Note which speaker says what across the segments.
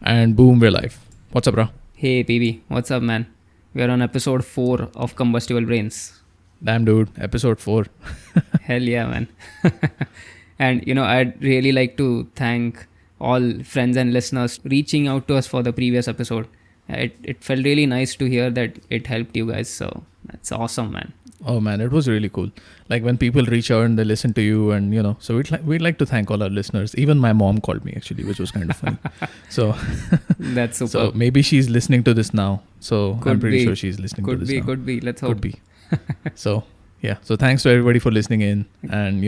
Speaker 1: And boom, we're live. What's up, bro?
Speaker 2: Hey PB, what's up, man? We are on episode 4 of Combustible Brains.
Speaker 1: Damn, dude. Episode 4.
Speaker 2: Hell yeah, man. And I'd really like to thank all friends and listeners reaching out to us for the previous episode. It felt really nice to hear that it helped you guys, so that's awesome, man.
Speaker 1: Oh, man, it was really cool. Like when people reach out and they listen to you, and so we'd like to thank all our listeners. Even my mom called me, actually, which was kind of funny. So
Speaker 2: That's super.
Speaker 1: So maybe she's listening to this now. So
Speaker 2: Could
Speaker 1: I'm pretty
Speaker 2: be.
Speaker 1: sure she's listening to this now.
Speaker 2: Could be. Let's hope.
Speaker 1: Could be. So yeah. So thanks to everybody for listening in. And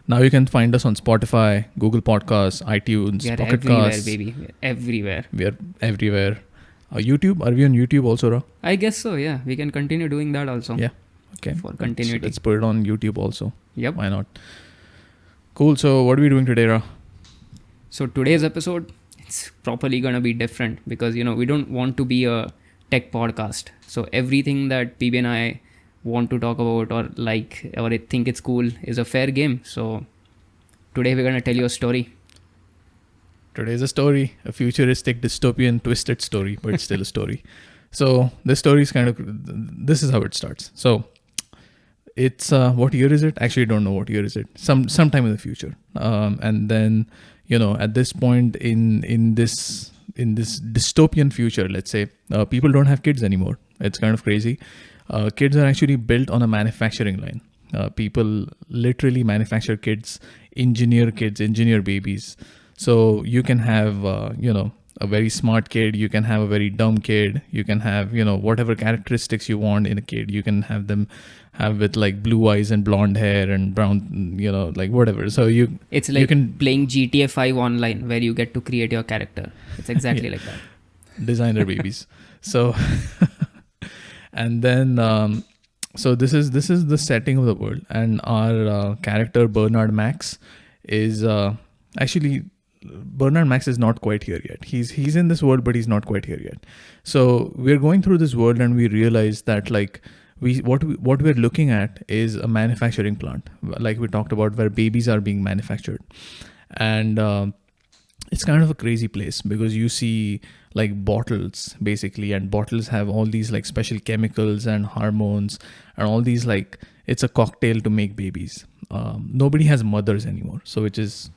Speaker 1: now you can find us on Spotify, Google Podcasts, iTunes,
Speaker 2: We are
Speaker 1: Pocket
Speaker 2: everywhere,
Speaker 1: Casts.
Speaker 2: baby. We're everywhere.
Speaker 1: We are everywhere. YouTube? Are we on YouTube also, Ra?
Speaker 2: I guess so, yeah. We can continue doing that also.
Speaker 1: Yeah. Okay.
Speaker 2: For continuity.
Speaker 1: Let's put it on YouTube also.
Speaker 2: Yep.
Speaker 1: Why not? Cool. So what are we doing today, Ra?
Speaker 2: So today's episode, it's properly going to be different because, we don't want to be a tech podcast. So everything that PB and I want to talk about or I think it's cool is a fair game. So today we're going to tell you a story.
Speaker 1: Today's a story, a futuristic, dystopian, twisted story, but it's still a story. So this story is this is how it starts. So it's, what year is it? Actually, I don't know what year is it. Sometime in the future. And then, at this point in this dystopian future, let's say, people don't have kids anymore. It's kind of crazy. Kids are actually built on a manufacturing line. People literally manufacture kids, engineer babies. So you can have, a very smart kid, you can have a very dumb kid, you can have, whatever characteristics you want in a kid, you can have them have with like blue eyes and blonde hair and brown, like whatever. So
Speaker 2: it's like playing GTA 5 online where you get to create your character. It's exactly like that.
Speaker 1: Designer babies. So, and then, so this is the setting of the world, and our character Bernard Max is actually. Bernard Max is not quite here yet. He's in this world, but he's not quite here yet. So we're going through this world, and we realize that what we're looking at is a manufacturing plant, like we talked about, where babies are being manufactured, and it's kind of a crazy place because you see like bottles basically, and bottles have all these like special chemicals and hormones and all these it's a cocktail to make babies. Nobody has mothers anymore, so which is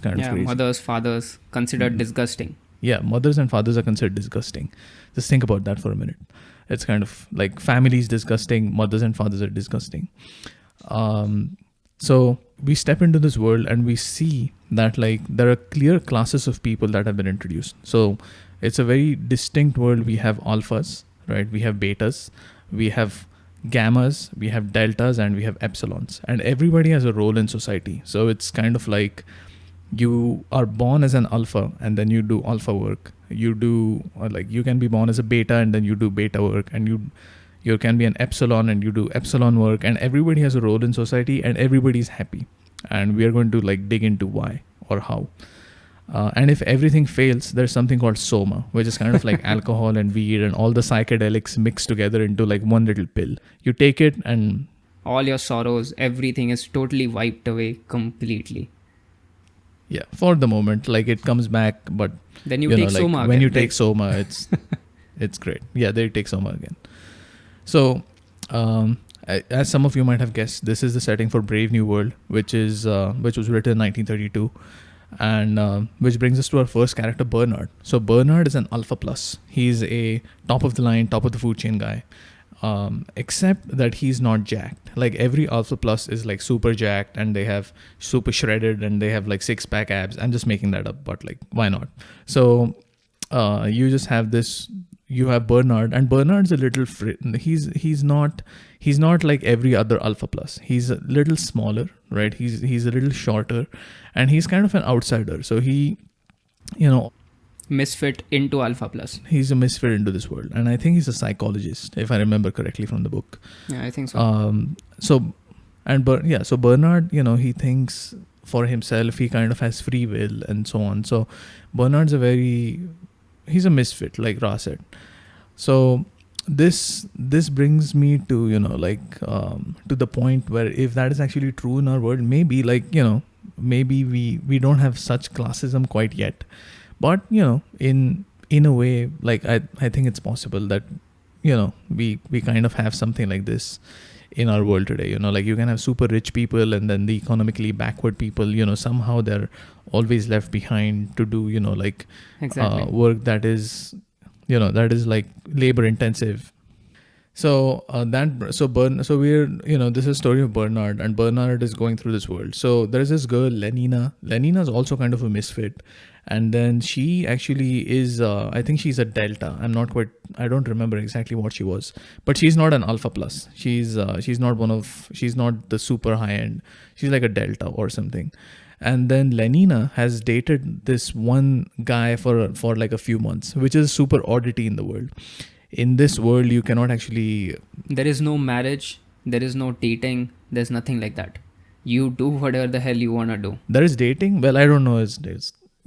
Speaker 1: kind of crazy.
Speaker 2: Mothers, fathers considered disgusting.
Speaker 1: Yeah, mothers and fathers are considered disgusting. Just think about that for a minute. It's kind of like family is disgusting, mothers and fathers are disgusting. So we step into this world and we see that there are clear classes of people that have been introduced. So it's a very distinct world. We have alphas, right? We have betas, we have gammas, we have deltas, and we have epsilons. And everybody has a role in society. So it's kind of like you are born as an alpha and then you do alpha work. You can be born as a beta and then you do beta work, and you can be an epsilon and you do epsilon work, and everybody has a role in society and everybody's happy. And we are going to dig into why or how. And if everything fails, there's something called soma, which is kind of like alcohol and weed and all the psychedelics mixed together into one little pill. You take it and
Speaker 2: all your sorrows, everything is totally wiped away completely.
Speaker 1: Yeah, for the moment, it comes back, but
Speaker 2: then you take soma again.
Speaker 1: When you take soma, it's great. Yeah, they take soma again. So, as some of you might have guessed, this is the setting for Brave New World, which was written in 1932, and which brings us to our first character, Bernard. So Bernard is an alpha plus. He's a top of the line, top of the food chain guy, except that he's not jacked. Like every alpha plus is super jacked, and they have super shredded, and they have 6-pack abs. I'm just making that up, but why not? So you just have this. You have Bernard, and Bernard's a little he's not like every other alpha plus. He's a little smaller, right? He's a little shorter, and he's kind of an outsider. So he,
Speaker 2: misfit into alpha plus.
Speaker 1: He's a misfit into this world, and I think he's a psychologist, if I remember correctly from the book.
Speaker 2: Yeah, I think so.
Speaker 1: So Bernard, he thinks for himself. He kind of has free will and so on. So Bernard's he's a misfit, like Ra said. So this brings me to to the point where if that is actually true in our world, maybe maybe we don't have such classism quite yet, but in in a way, like I think it's possible that, you know, we kind of have something like this in our world today. You know, like you can have super rich people and then the economically backward people, you know, somehow they're always left behind to do, you know, like
Speaker 2: Exactly.
Speaker 1: work that is, you know, that is like labor intensive. So so we're, you know, this is a story of Bernard, and Bernard is going through this world. So there's this girl Lenina. Lenina is also kind of a misfit, and then she actually is I think she's a delta. I don't remember exactly what she was, but she's not an alpha plus. She's not the super high end. She's like a delta or something. And then Lenina has dated this one guy for like a few months, which is super oddity in the world. In this world, you cannot actually.
Speaker 2: There is no marriage, there is no dating, there's nothing like that. You do whatever the hell you want to do.
Speaker 1: There is dating. Well, I don't know.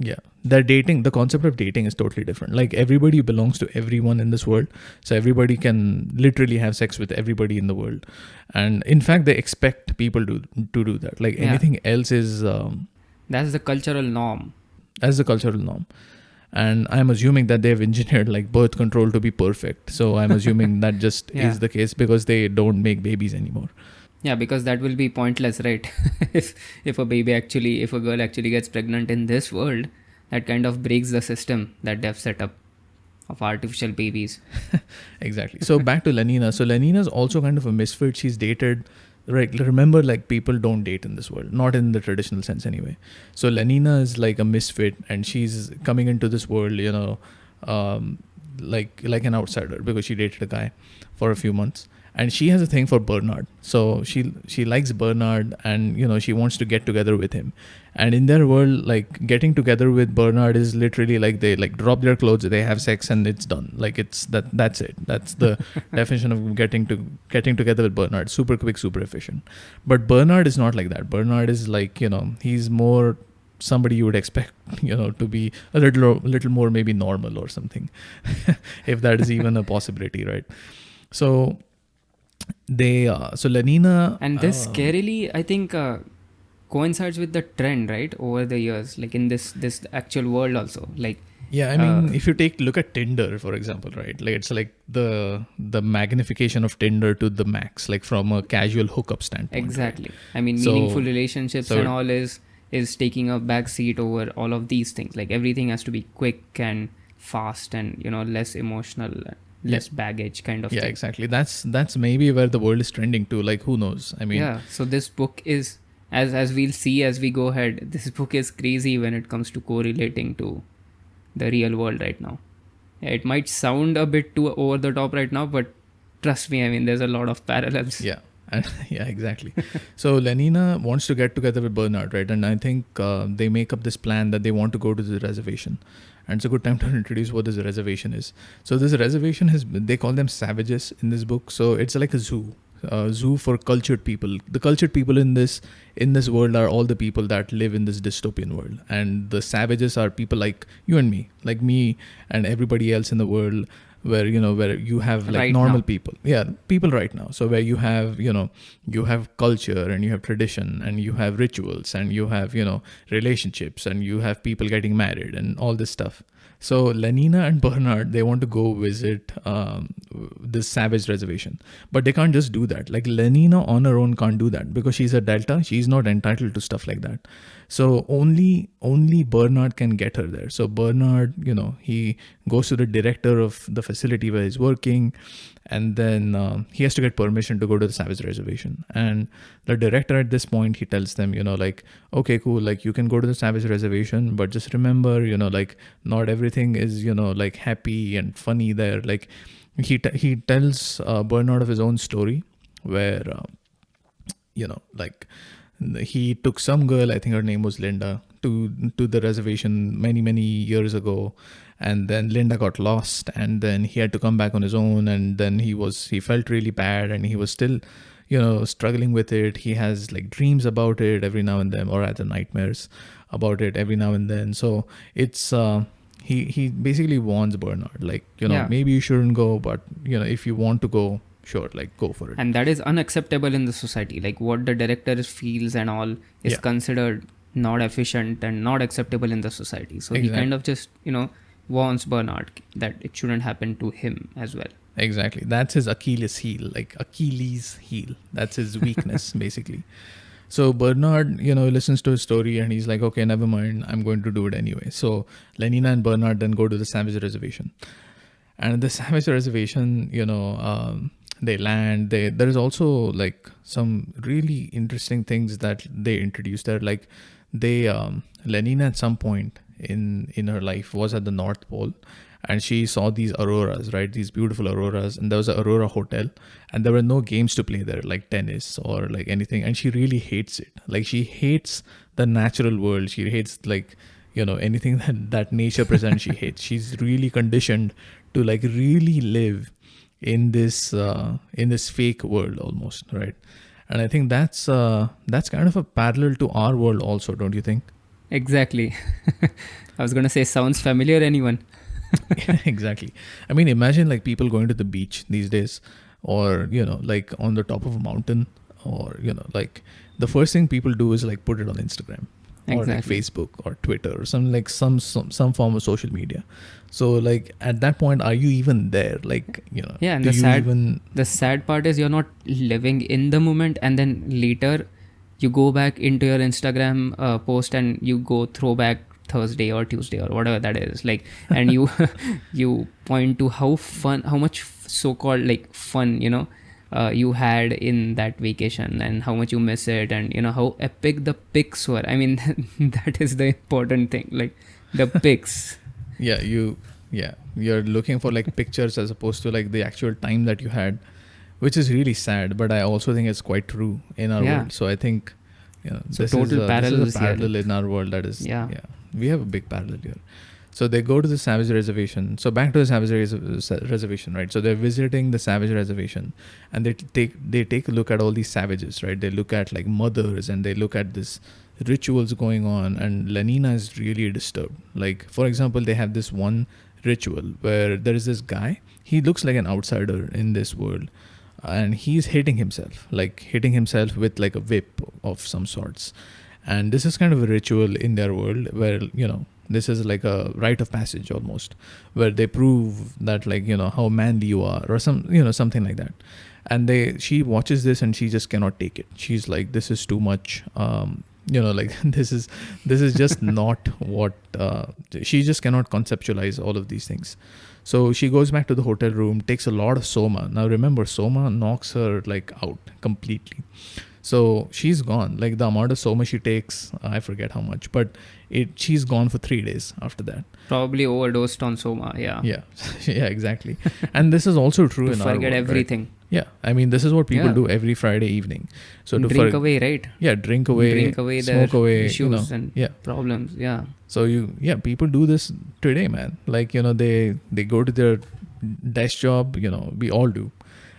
Speaker 1: Yeah, they're dating. The concept of dating is totally different. Like everybody belongs to everyone in this world, so everybody can literally have sex with everybody in the world, and in fact, they expect people to do that. Like anything else is.
Speaker 2: That's the cultural norm.
Speaker 1: That's the cultural norm. And I'm assuming that they've engineered like birth control to be perfect. So I'm assuming that just is the case because they don't make babies anymore.
Speaker 2: Yeah, because that will be pointless, right? if a girl actually gets pregnant in this world, that kind of breaks the system that they've set up of artificial babies.
Speaker 1: Exactly. So back to Lenina. So Lenina's also kind of a misfit. She's dated. Right, remember, like people don't date in this world, not in the traditional sense anyway. So Lenina is like a misfit, and she's coming into this world, you know, like an outsider because she dated a guy for a few months, and she has a thing for Bernard. So she likes Bernard, and you know she wants to get together with him. And in their world, like getting together with Bernard is literally like they like drop their clothes, they have sex, and it's done. Like that's it. That's the definition of getting together with Bernard. Super quick, super efficient. But Bernard is not like that. Bernard is like, you know, he's more somebody you would expect, you know, to be a little more maybe normal or something, if that is even a possibility, right? So so Lenina,
Speaker 2: and this scarily, I think, coincides with the trend, right, over the years, like in this actual world also. Like,
Speaker 1: yeah, I mean, if you look at Tinder, for example, right? Like it's like the magnification of Tinder to the max, like from a casual hookup standpoint.
Speaker 2: Exactly.
Speaker 1: Right?
Speaker 2: I mean, meaningful relationships and all is taking a back seat over all of these things. Like everything has to be quick and fast and, you know, less emotional, less baggage kind of thing.
Speaker 1: Yeah, exactly. That's maybe where the world is trending to. Like, who knows? I mean,
Speaker 2: yeah. So this book is, as we'll see as we go ahead, this book is crazy when it comes to correlating to the real world right now. Yeah, it might sound a bit too over the top right now, but trust me, I mean, there's a lot of parallels.
Speaker 1: Yeah. Yeah, exactly. So Lenina wants to get together with Bernard, right? And I think they make up this plan that they want to go to the reservation. And it's a good time to introduce what this reservation is. So this reservation they call them savages in this book. So it's like a zoo. Zoo for cultured people. The cultured people in this world are all the people that live in this dystopian world, and the savages are people like you and me, like me and everybody else in the world, where you have like
Speaker 2: right
Speaker 1: normal
Speaker 2: now.
Speaker 1: people, people right now. So where you have you have culture, and you have tradition, and you have rituals, and you have relationships, and you have people getting married and all this stuff. So Lenina and Bernard, they want to go visit this savage reservation, but they can't just do that. Like Lenina on her own can't do that because she's a delta. She's not entitled to stuff like that. So only Bernard can get her there. So Bernard, he goes to the director of the facility where he's working, and then he has to get permission to go to the savage reservation. And the director at this point, he tells them, like, okay, cool, like you can go to the savage reservation, but just remember, like not everything is, like happy and funny there. Like he tells Bernard of his own story where, like he took some girl, I think her name was Linda, to the reservation many years ago, and then Linda got lost, and then he had to come back on his own, and then he felt really bad, and he was still struggling with it. He has like dreams about it every now and then, or rather nightmares about it every now and then. So it's he basically warns Bernard, like maybe you shouldn't go, but if you want to go, sure, like go for it.
Speaker 2: And that is unacceptable in the society. Like what the director feels and all is considered not efficient and not acceptable in the society. So he kind of just warns Bernard that it shouldn't happen to him as well.
Speaker 1: Exactly. That's his Achilles heel, like Achilles heel. That's his weakness, basically. So Bernard, listens to his story and he's like, okay, never mind. I'm going to do it anyway. So Lenina and Bernard then go to the Savage Reservation. And at the Savage Reservation, they land. There is also like some really interesting things that they introduced there. Like Lenina at some point in her life was at the North Pole, and she saw these auroras, right? These beautiful auroras, and there was an Aurora hotel, and there were no games to play there, like tennis or like anything. And she really hates it. Like she hates the natural world. She hates like anything that nature presents. She hates. She's really conditioned to like really live in this fake world almost, right? And I think that's kind of a parallel to our world also, don't you think?
Speaker 2: Exactly. I was gonna say, sounds familiar, anyone?
Speaker 1: Exactly. I mean, imagine like people going to the beach these days, or like on the top of a mountain, or like the first thing people do is like put it on Instagram or like Facebook or Twitter or something, like some form of social media. So like at that point, are you even there? Like
Speaker 2: yeah. And the sad part is you're not living in the moment, and then later you go back into your Instagram post and you go throwback Thursday or Tuesday or whatever that is, like, and you you point to how much so-called like fun you had in that vacation, and how much you miss it, and how epic the pics were. I mean, that is the important thing, like the pics.
Speaker 1: You're looking for like pictures as opposed to like the actual time that you had, which is really sad, but I also think it's quite true in our world. So I think
Speaker 2: so
Speaker 1: this
Speaker 2: total
Speaker 1: is a parallel in our world. That is we have a big parallel here. So they go to the Savage Reservation. So back to the Savage Reservation, right? So they're visiting the Savage Reservation, and they take a look at all these savages, right? They look at like mothers, and they look at this rituals going on, and Lenina is really disturbed. Like, for example, they have this one ritual where there is this guy. He looks like an outsider in this world, and he's hitting himself with like a whip of some sorts. And this is kind of a ritual in their world where this is like a rite of passage almost, where they prove that like how manly you are, or something like that. And she watches this and she just cannot take it. She's like, this is too much. Like this is just not what she just cannot conceptualize all of these things. So she goes back to the hotel room, takes a lot of soma. Now remember, soma knocks her like out completely. So she's gone. Like the amount of soma she takes, I forget how much, but she's gone for 3 days after that.
Speaker 2: Probably overdosed on soma. Yeah.
Speaker 1: Yeah, exactly. And this is also true in our world,
Speaker 2: forget everything.
Speaker 1: Right? Yeah, I mean, this is what people do every Friday evening. So to
Speaker 2: drink away, right?
Speaker 1: Yeah, drink away, smoke away,
Speaker 2: issues and problems. Yeah.
Speaker 1: So people do this today, man. Like they go to their desk job. We all do.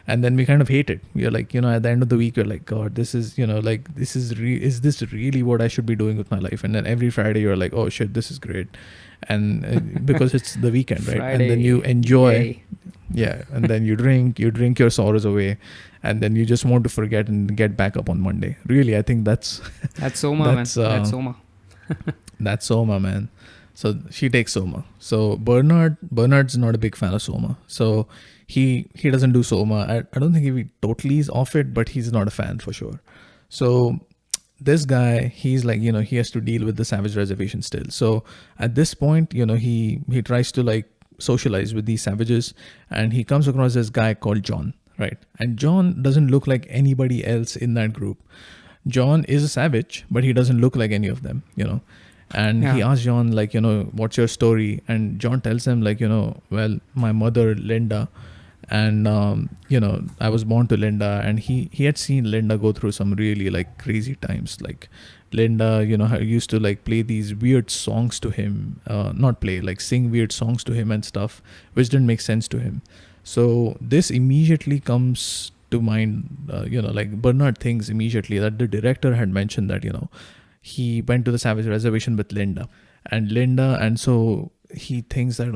Speaker 1: And then we kind of hate it. You're like, at the end of the week, you're like, God, this is, like, this is is this really what I should be doing with my life? And then every Friday, you're like, oh shit, this is great. And because it's the weekend, right?
Speaker 2: Friday,
Speaker 1: and then you enjoy.
Speaker 2: Yay.
Speaker 1: Yeah. And then you drink your sorrows away. And then you just want to forget and get back up on Monday. Really, I think that's
Speaker 2: soma, man. That's soma.
Speaker 1: That's soma, man. So she takes soma. So Bernard's not a big fan of soma. So he doesn't do soma. I don't think he totally is off it, but he's not a fan for sure. So this guy, he's like, he has to deal with the Savage Reservation still. So at this point, he tries to like socialize with these savages, and he comes across this guy called John, right? And John doesn't look like anybody else in that group. John is a savage, but he doesn't look like any of them, And he asks John, like, what's your story? And John tells him, like, well, my mother, Linda, and, I was born to Linda. And he had seen Linda go through some really, like, crazy times. Like, Linda, used to, like, play these weird songs to him. Sing weird songs to him and stuff, which didn't make sense to him. So this immediately comes to mind, like, Bernard thinks immediately that the director had mentioned that, he went to the Savage Reservation with Linda, and so he thinks that,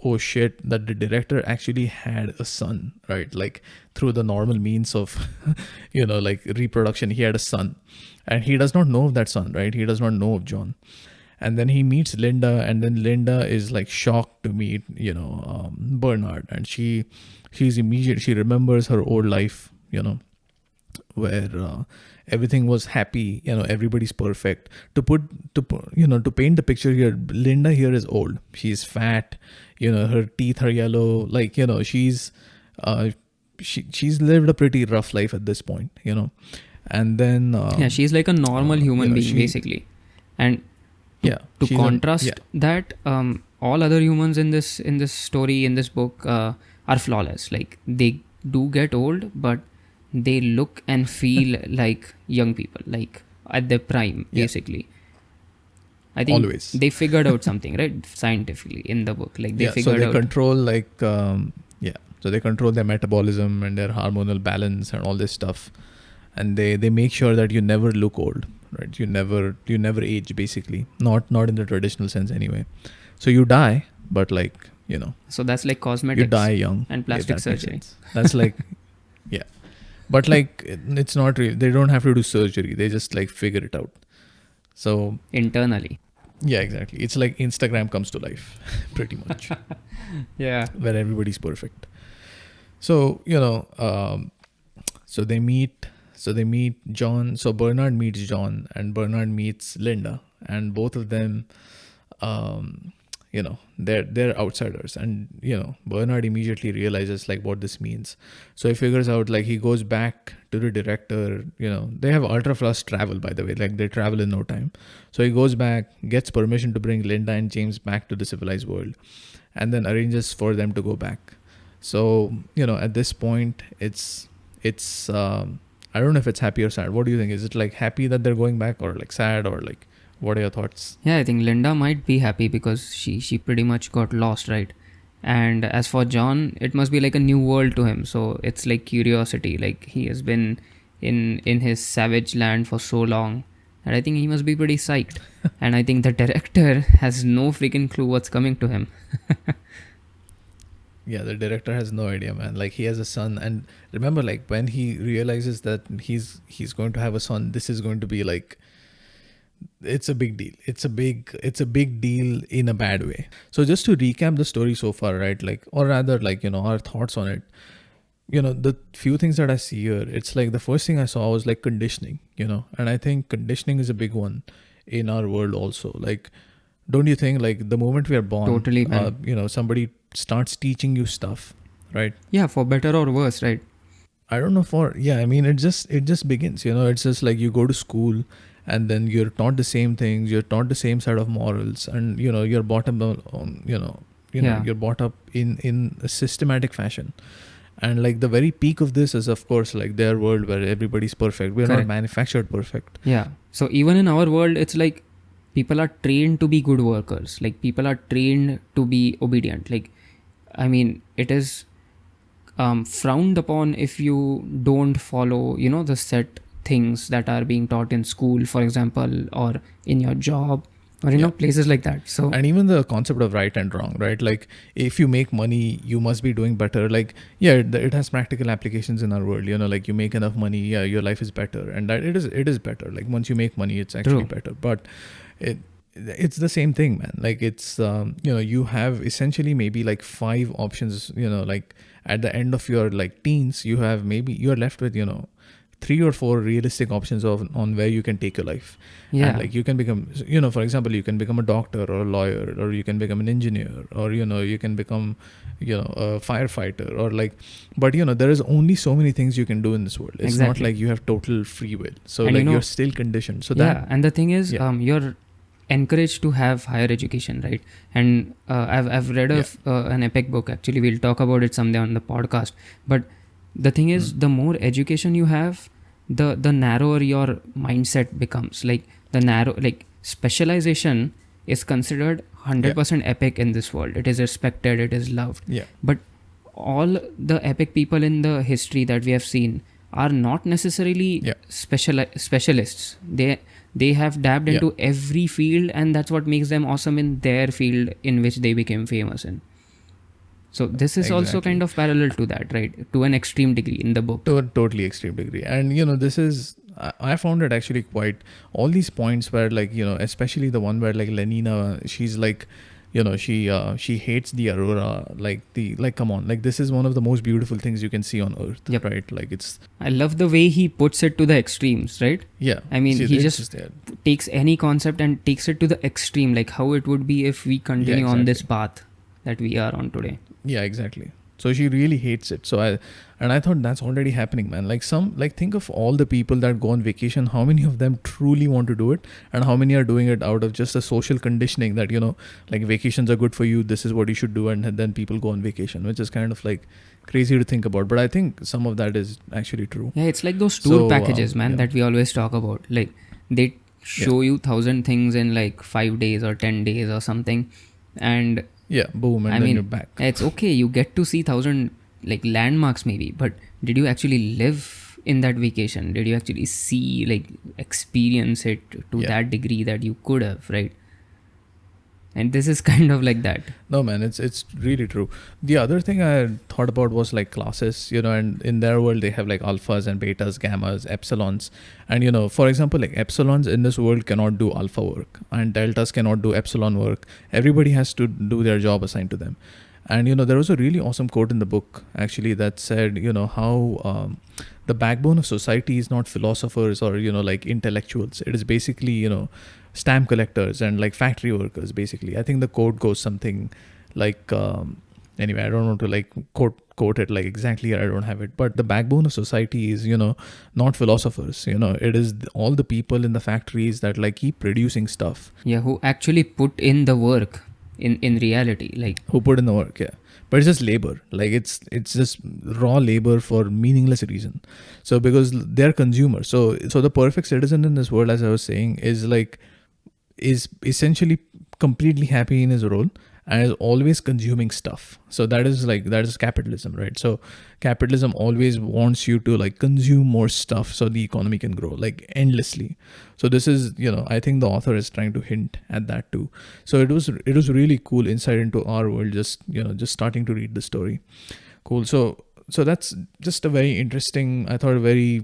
Speaker 1: oh shit, that the director actually had a son, right? Like through the normal means of, like reproduction, he had a son, and he does not know of that son, right? He does not know of John. And then he meets Linda, and then Linda is like shocked to meet, Bernard, and she remembers her old life, where everything was happy, everybody's perfect. To paint the picture here, Linda here is old. She's fat, her teeth are yellow, like, she's she's lived a pretty rough life at this point, and then
Speaker 2: she's like a normal human being basically. And to contrast that, all other humans in this story, in this book, are flawless. Like, they do get old, but they look and feel like young people, like at their prime, basically. I think
Speaker 1: always
Speaker 2: they figured out something, right, scientifically in the book. Like, they figured out.
Speaker 1: Control, like, so they control their metabolism and their hormonal balance and all this stuff, and they make sure that you never look old, right? You never age, basically. Not in the traditional sense anyway. So you die, but like,
Speaker 2: So that's like cosmetics.
Speaker 1: You die young
Speaker 2: and plastic surgery.
Speaker 1: That's like, yeah. But like, it's not real. They don't have to do surgery. They just like figure it out. So
Speaker 2: internally.
Speaker 1: Yeah, exactly. It's like Instagram comes to life, pretty much.
Speaker 2: Yeah.
Speaker 1: Where everybody's perfect. So, so they meet John. So Bernard meets John, and Bernard meets Linda, and both of them, they're outsiders, and Bernard immediately realizes like what this means. So he figures out, like, he goes back to the director. They have ultra fast travel, by the way, like they travel in no time. So he goes back, gets permission to bring Linda and James back to the civilized world, and then arranges for them to go back. So at this point, it's I don't know if it's happy or sad. What do you think? Is it like happy that they're going back, or like sad, or like, what are your thoughts?
Speaker 2: Yeah, I think Linda might be happy because she pretty much got lost, right? And as for John, it must be like a new world to him. So it's like curiosity. Like, he has been in his savage land for so long, and I think he must be pretty psyched. And I think the director has no freaking clue what's coming to him.
Speaker 1: Yeah, the director has no idea, man. Like, he has a son, and remember, like, when he realizes that he's going to have a son, this is going to be like, it's a big deal. It's a big deal in a bad way. So just to recap the story so far, right? Like, or rather, like, our thoughts on it. The few things that I see here, it's like the first thing I saw was like conditioning, and I think conditioning is a big one in our world also. Like, don't you think, like, the moment we are born,
Speaker 2: totally, man.
Speaker 1: Somebody starts teaching you stuff, right?
Speaker 2: Yeah, for better or worse, right?
Speaker 1: I don't know I mean, it just begins, it's just like you go to school, and then you're taught the same things, you're taught the same set of morals, and you're brought up on, you're brought up in a systematic fashion. And like the very peak of this is, of course, like their world where everybody's perfect. We're not manufactured perfect.
Speaker 2: Yeah. So even in our world, it's like people are trained to be good workers. Like, people are trained to be obedient. Like, I mean, it is frowned upon if you don't follow, the set things that are being taught in school, for example, or in your job, or places like that. So, and
Speaker 1: even the concept of right and wrong, right? Like, if you make money, you must be doing better. Like, it has practical applications in our world. Like, you make enough money, your life is better, and that it is better. Like, once you make money, it's actually better. But it's the same thing, man. Like, it's you have essentially maybe like 5 options. Like, at the end of your like teens, you're left with 3 or 4 realistic options on where you can take your life.
Speaker 2: Yeah.
Speaker 1: And like, you can become, for example, you can become a doctor or a lawyer, or you can become an engineer, or you can become a firefighter, or like, but there is only so many things you can do in this world. It's not like you have total free will. So, and like, you're still conditioned. So
Speaker 2: and the thing is, you're encouraged to have higher education, right? And I've read an epic book. Actually, we'll talk about it someday on the podcast. But the thing is, the more education you have, the narrower your mindset becomes. Like, specialization is considered 100% epic in this world. It is respected, it is loved.
Speaker 1: Yeah.
Speaker 2: But all the epic people in the history that we have seen are not necessarily specialists. They have dabbed into every field, and that's what makes them awesome in their field in which they became famous in. So this is also
Speaker 1: Exactly.
Speaker 2: kind of parallel to that, right? To an extreme degree in the book.
Speaker 1: To a totally extreme degree. And this is, I found it actually quite, all these points where, like, especially the one where, like, Lenina, she's like, she hates the aurora, like come on, like, this is one of the most beautiful things you can see on earth.
Speaker 2: Yep.
Speaker 1: Right? Like, it's,
Speaker 2: I love the way he puts it to the extremes, right?
Speaker 1: yeah,
Speaker 2: I mean,
Speaker 1: see,
Speaker 2: he
Speaker 1: it's
Speaker 2: just
Speaker 1: there.
Speaker 2: takes any concept and takes it to the extreme, like how it would be if we continue on this path that we are on today.
Speaker 1: Yeah, exactly. So she really hates it. So I thought that's already happening, man. Like, think of all the people that go on vacation, how many of them truly want to do it, and how many are doing it out of just a social conditioning that, like, vacations are good for you, this is what you should do, and then people go on vacation, which is kind of like crazy to think about. But I think some of that is actually true.
Speaker 2: Yeah, it's like those tour packages, man, that we always talk about. Like, they show you 1,000 things in like 5 days or 10 days or something, and
Speaker 1: yeah, boom, and then you're back.
Speaker 2: It's okay, you get to see 1,000 like landmarks maybe, but did you actually live in that vacation? Did you actually see, like, experience it to that degree that you could have, right? And this is kind of like that.
Speaker 1: No, man, it's really true. The other thing I thought about was, like, classes, and in their world they have, like, alphas and betas, gammas, epsilons. And, for example, like, epsilons in this world cannot do alpha work, and deltas cannot do epsilon work. Everybody has to do their job assigned to them. And, there was a really awesome quote in the book, actually, that said, how the backbone of society is not philosophers or, like, intellectuals. It is basically, stamp collectors and, like, factory workers, basically. I think the quote goes something like, anyway, I don't want to, like, quote it like exactly. I don't have it. But the backbone of society is, not philosophers. It is all the people in the factories that, like, keep producing stuff.
Speaker 2: Yeah, who actually put in the work in reality, like,
Speaker 1: who put in the work. Yeah, but it's just labor. Like, it's just raw labor for meaningless reason. So because they're consumers, so the perfect citizen in this world, as I was saying, is essentially completely happy in his role and is always consuming stuff. So that is capitalism, right? So capitalism always wants you to, like, consume more stuff so the economy can grow, like, endlessly. So this is, I think the author is trying to hint at that too. So it was really cool insight into our world, just starting to read the story. Cool. So that's just a very interesting, I thought, very,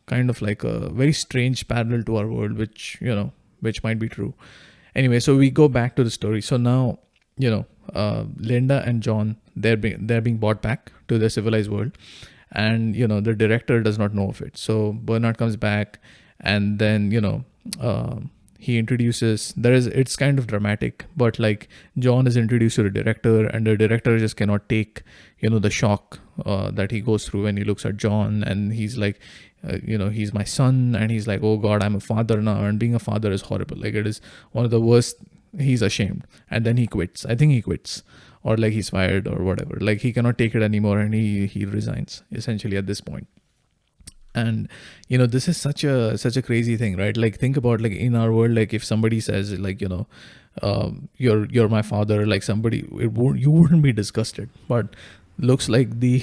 Speaker 1: kind of like a very strange parallel to our world, which might be true. Anyway, so we go back to the story. So now, Linda and John, they're being brought back to the civilized world, and the director does not know of it. So Bernard comes back, and then he introduces, it's kind of dramatic, but, like, John is introduced to the director, and the director just cannot take the shock that he goes through when he looks at John, and he's like, he's my son, and he's like, oh God, I'm a father now, and being a father is horrible. Like, it is one of the worst. He's ashamed, and then he quits. I think he quits, or, like, he's fired or whatever. Like, he cannot take it anymore, and he resigns essentially at this point. And this is such a crazy thing, right? Like, think about, like, in our world, like, if somebody says, like, you're my father, like, you wouldn't be disgusted, but looks like in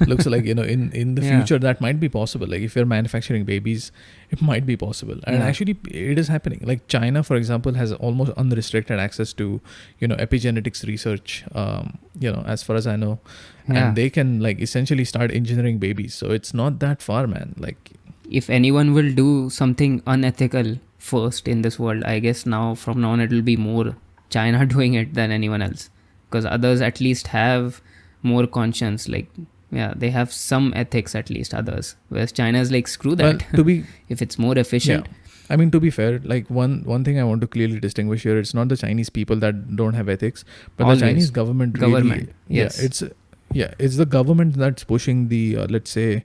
Speaker 1: the future that might be possible. Like, if you're manufacturing babies, it might be possible. And actually it is happening. Like, China, for example, has almost unrestricted access to epigenetics research, as far as I know. And they can, like, essentially start engineering babies. So it's not that far, man. Like,
Speaker 2: if anyone will do something unethical first in this world, I guess from now on it will be more China doing it than anyone else, because others at least have more conscience. Like, they have some ethics, at least others, whereas China is like, screw that. If it's more efficient.
Speaker 1: I mean, to be fair, like, one thing I want to clearly distinguish here, it's not the Chinese people that don't have ethics, but always. The Chinese government really,
Speaker 2: yes,
Speaker 1: it's the government that's pushing the let's say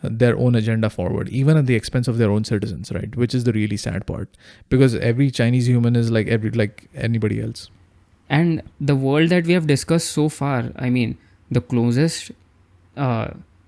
Speaker 1: their own agenda forward, even at the expense of their own citizens, right? Which is the really sad part, because every Chinese human is like anybody else.
Speaker 2: And the world that we have discussed so far, I mean, the closest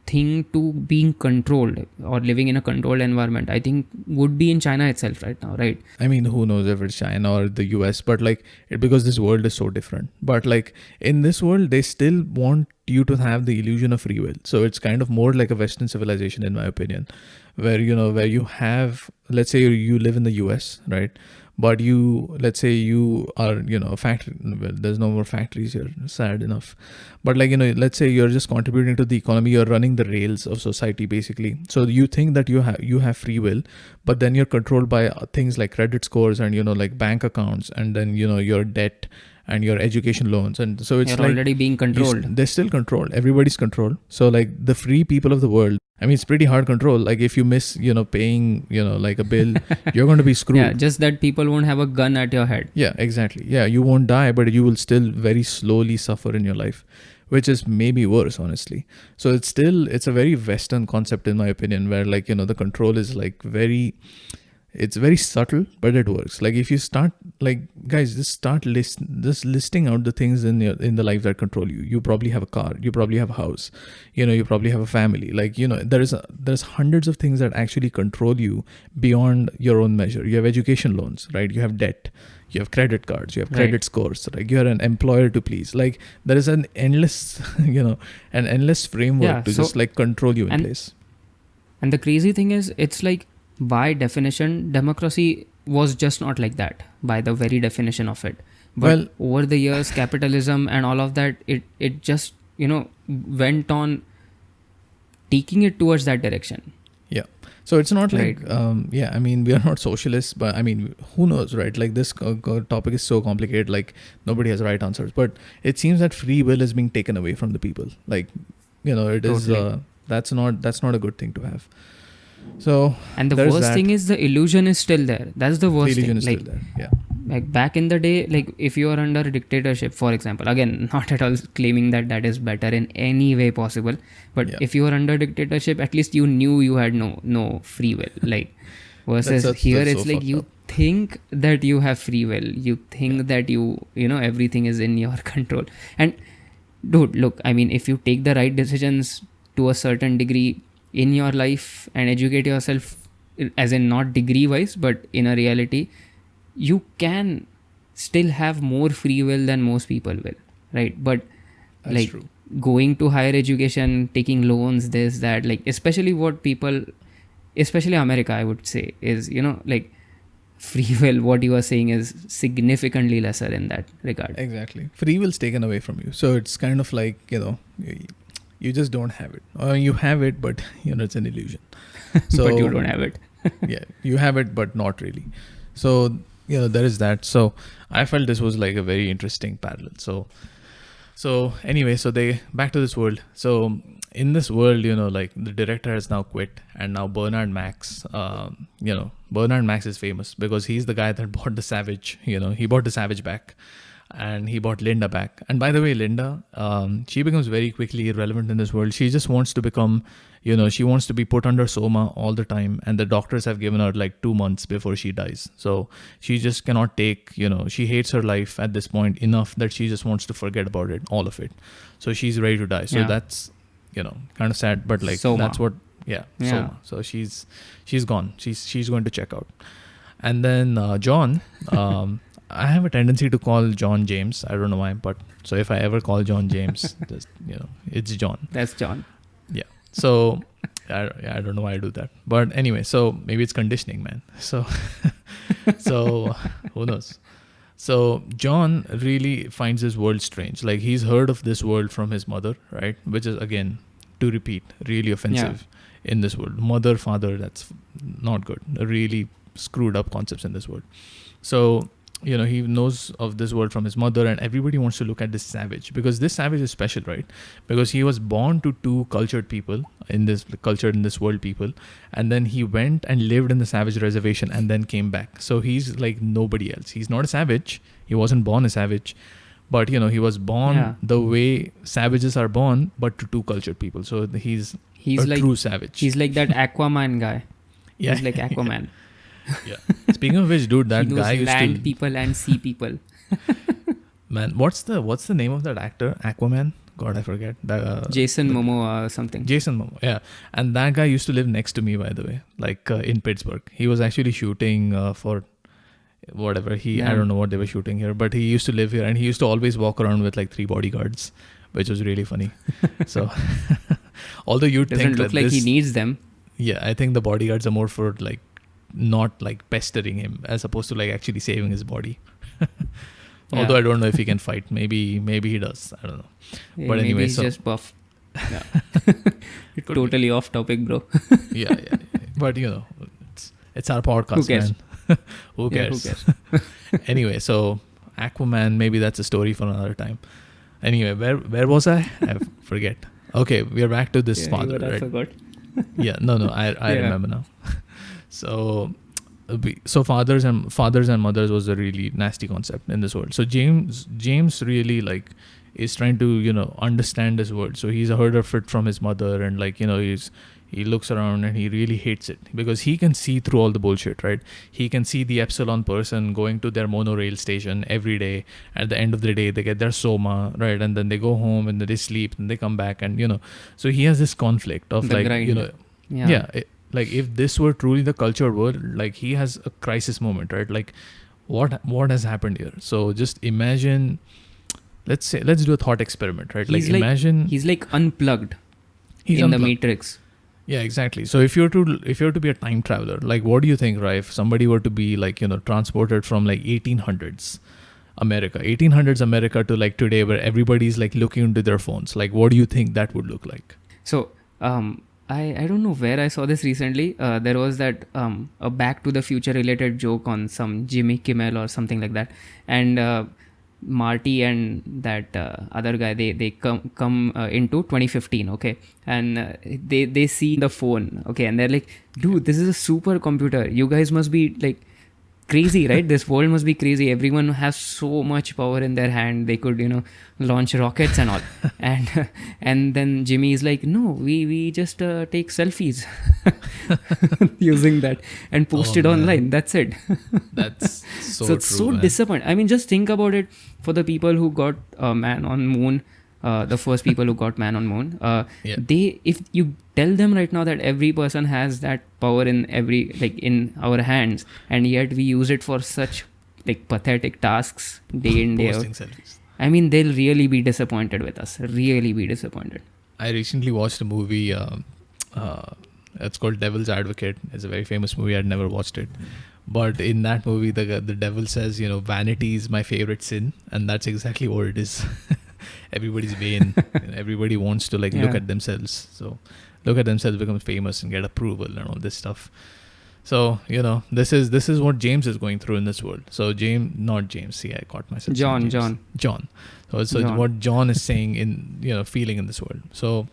Speaker 2: thing to being controlled or living in a controlled environment, I think, would be in China itself right now, right?
Speaker 1: I mean, who knows if it's China or the US, but, like, because this world is so different. But, like, in this world, they still want you to have the illusion of free will. So it's kind of more like a Western civilization, in my opinion, where you have, let's say you live in the US, right? but let's say you are, a factory. Well, there's no more factories here. Sad enough. But like, let's say you're just contributing to the economy. You're running the rails of society, basically. So you think that you have free will, but then you're controlled by things like credit scores and, like bank accounts, and then, your debt and your education loans. And so it's
Speaker 2: you're
Speaker 1: like
Speaker 2: already being controlled.
Speaker 1: they're still controlled. Everybody's controlled. So like the free people of the world, I mean, it's pretty hard control. Like if you miss, paying, like a bill, you're going to be screwed.
Speaker 2: Yeah, just that people won't have a gun at your head.
Speaker 1: Yeah, exactly. Yeah, you won't die, but you will still very slowly suffer in your life, which is maybe worse, honestly. So it's a very Western concept, in my opinion, where like, the control is like it's very subtle, but it works. Like if you start, like, guys, just listing out the things in the life that control you. You probably have a car, you probably have a house, you probably have a family. Like, there's hundreds of things that actually control you beyond your own measure. You have education loans, right? You have debt, you have credit cards, you have credit scores. Like you're an employer to please. Like there is an endless, an endless framework to just like control you in place.
Speaker 2: And the crazy thing is, it's like, by definition, democracy was just not like that, by the very definition of it. But over the years, capitalism and all of that, it just, went on taking it towards that direction.
Speaker 1: Yeah. So it's not like, I mean, we are not socialists, but I mean, who knows, right? Like this topic is so complicated, like nobody has right answers. But it seems that free will is being taken away from the people. Like, it is, that's not a good thing to have. So,
Speaker 2: and the worst thing is the illusion is still there. That's the worst thing.
Speaker 1: The illusion is still there. Yeah.
Speaker 2: Like back in the day, like if you are under a dictatorship, for example, again, not at all claiming that is better in any way possible, but if you are under dictatorship, at least you knew you had no free will. Like versus here, it's like you think that you have free will. You think that everything is in your control. And dude, look, I mean, if you take the right decisions to a certain degree in your life and educate yourself, as in not degree wise, but in a reality, you can still have more free will than most people will, right? But
Speaker 1: that's
Speaker 2: like
Speaker 1: true.
Speaker 2: Going to higher education, taking loans, this, that, like especially America, I would say, is, like free will, what you are saying is significantly lesser in that regard.
Speaker 1: Exactly. Free will's taken away from you. So it's kind of like, you just don't have it. Or you have it, but it's an illusion. So
Speaker 2: but you don't have it.
Speaker 1: Yeah, you have it, but not really. So, there is that. So I felt this was like a very interesting parallel. So anyway, so they back to this world. So in this world, like the director has now quit, and now Bernard Max, Bernard Max is famous because he's the guy that bought the Savage. He bought the Savage back. And he bought Linda back. And by the way, Linda, she becomes very quickly irrelevant in this world. She just wants to become, she wants to be put under soma all the time. And the doctors have given her like 2 months before she dies. So she just cannot take, she hates her life at this point enough that she just wants to forget about it, all of it. So she's ready to die. So that's, kind of sad. But like,
Speaker 2: soma.
Speaker 1: That's what, soma. So she's gone. She's going to check out. And then John... I have a tendency to call John James. I don't know why, but so if I ever call John James, just, it's John.
Speaker 2: That's John.
Speaker 1: Yeah. So I don't know why I do that, but anyway, so maybe it's conditioning, man. So who knows? So John really finds his world strange. Like he's heard of this world from his mother, right? Which is, again, to repeat, really offensive in this world. Mother, father, that's not good. Really screwed up concepts in this world. So he knows of this world from his mother, and everybody wants to look at this Savage because this Savage is special, right? Because he was born to two cultured people in this world people, and then he went and lived in the Savage reservation and then came back. So he's like nobody else. He's not a savage. He wasn't born a savage, but he was born the way savages are born, but to two cultured people. So he's a
Speaker 2: like,
Speaker 1: true savage.
Speaker 2: He's like that Aquaman guy.
Speaker 1: Yeah.
Speaker 2: He's like Aquaman.
Speaker 1: Yeah. Speaking of which, dude, that guy used
Speaker 2: land
Speaker 1: to...
Speaker 2: people and sea people.
Speaker 1: Man, what's the name of that actor? Aquaman? God, I forget.
Speaker 2: Jason Momoa or something.
Speaker 1: Jason Momoa, yeah. And that guy used to live next to me, by the way, like in Pittsburgh. He was actually shooting for whatever. I don't know what they were shooting here, but he used to live here, and he used to always walk around with like 3 bodyguards, which was really funny. So, although you'd
Speaker 2: Doesn't
Speaker 1: think
Speaker 2: look
Speaker 1: that
Speaker 2: like he needs them.
Speaker 1: Yeah, I think the bodyguards are more for like not like pestering him, as opposed to like actually saving his body. Although I don't know if he can fight. Maybe he does. I don't know.
Speaker 2: Yeah,
Speaker 1: But
Speaker 2: maybe
Speaker 1: anyway,
Speaker 2: he's
Speaker 1: so
Speaker 2: just buff. Yeah.
Speaker 1: Could
Speaker 2: Totally off topic, bro.
Speaker 1: yeah. But it's our podcast,
Speaker 2: Who cares?
Speaker 1: man. Who
Speaker 2: Yeah,
Speaker 1: cares? Anyway, so Aquaman, maybe that's a story for another time. Anyway, where was I forget. Okay, we are back to this father,
Speaker 2: I
Speaker 1: right?
Speaker 2: forgot.
Speaker 1: Yeah, no, I
Speaker 2: Yeah.
Speaker 1: remember now. So fathers and mothers was a really nasty concept in this world. So James really like is trying to understand this world. So he's heard of it from his mother, and like he looks around and he really hates it because he can see through all the bullshit, right? He can see the epsilon person going to their monorail station every day. At the end of the day, they get their soma, right? And then they go home and then they sleep and they come back, and so he has this conflict of
Speaker 2: The
Speaker 1: like
Speaker 2: grind.
Speaker 1: like if this were truly the cultured world, like he has a crisis moment, right? Like what has happened here? So just imagine, let's do a thought experiment, right? Imagine
Speaker 2: he's like unplugged
Speaker 1: he's
Speaker 2: in
Speaker 1: unplugged.
Speaker 2: the Matrix.
Speaker 1: Yeah, exactly. So if you're to be a time traveler, like what do you think, right? If somebody were to be like transported from like 1800s America to like today, where everybody's like looking into their phones, like what do you think that would look like?
Speaker 2: So I don't know where I saw this recently. There was that a Back to the Future related joke on some Jimmy Kimmel or something like that, and Marty and that other guy they come into 2015, okay, and they see the phone, okay, and they're like, dude, this is a supercomputer. You guys must be like crazy, right? This world must be crazy. Everyone has so much power in their hand. They could launch rockets and all. And then Jimmy is like, no, we just take selfies using that and post it online. That's it.
Speaker 1: That's so
Speaker 2: So it's
Speaker 1: true,
Speaker 2: so
Speaker 1: man.
Speaker 2: disappointing. I mean, just think about it. For the people who got man on moon, the first people who got man on moon,
Speaker 1: Yeah.
Speaker 2: if you tell them right now that every person has that power in in our hands, and yet we use it for such like pathetic tasks day in, day out.
Speaker 1: Posting selfies.
Speaker 2: I mean, they'll really be disappointed with us. Really be disappointed.
Speaker 1: I recently watched a movie. It's called Devil's Advocate. It's a very famous movie. I'd never watched it, but in that movie, the devil says, vanity is my favorite sin, and that's exactly what it is. Everybody's vain. Everybody wants to look
Speaker 2: Yeah.
Speaker 1: at themselves. So look at themselves, become famous, and get approval and all this stuff. So this is what James is going through in this world. So not James. See, I caught myself. saying James. John. So
Speaker 2: John.
Speaker 1: what John is saying in feeling in this world. So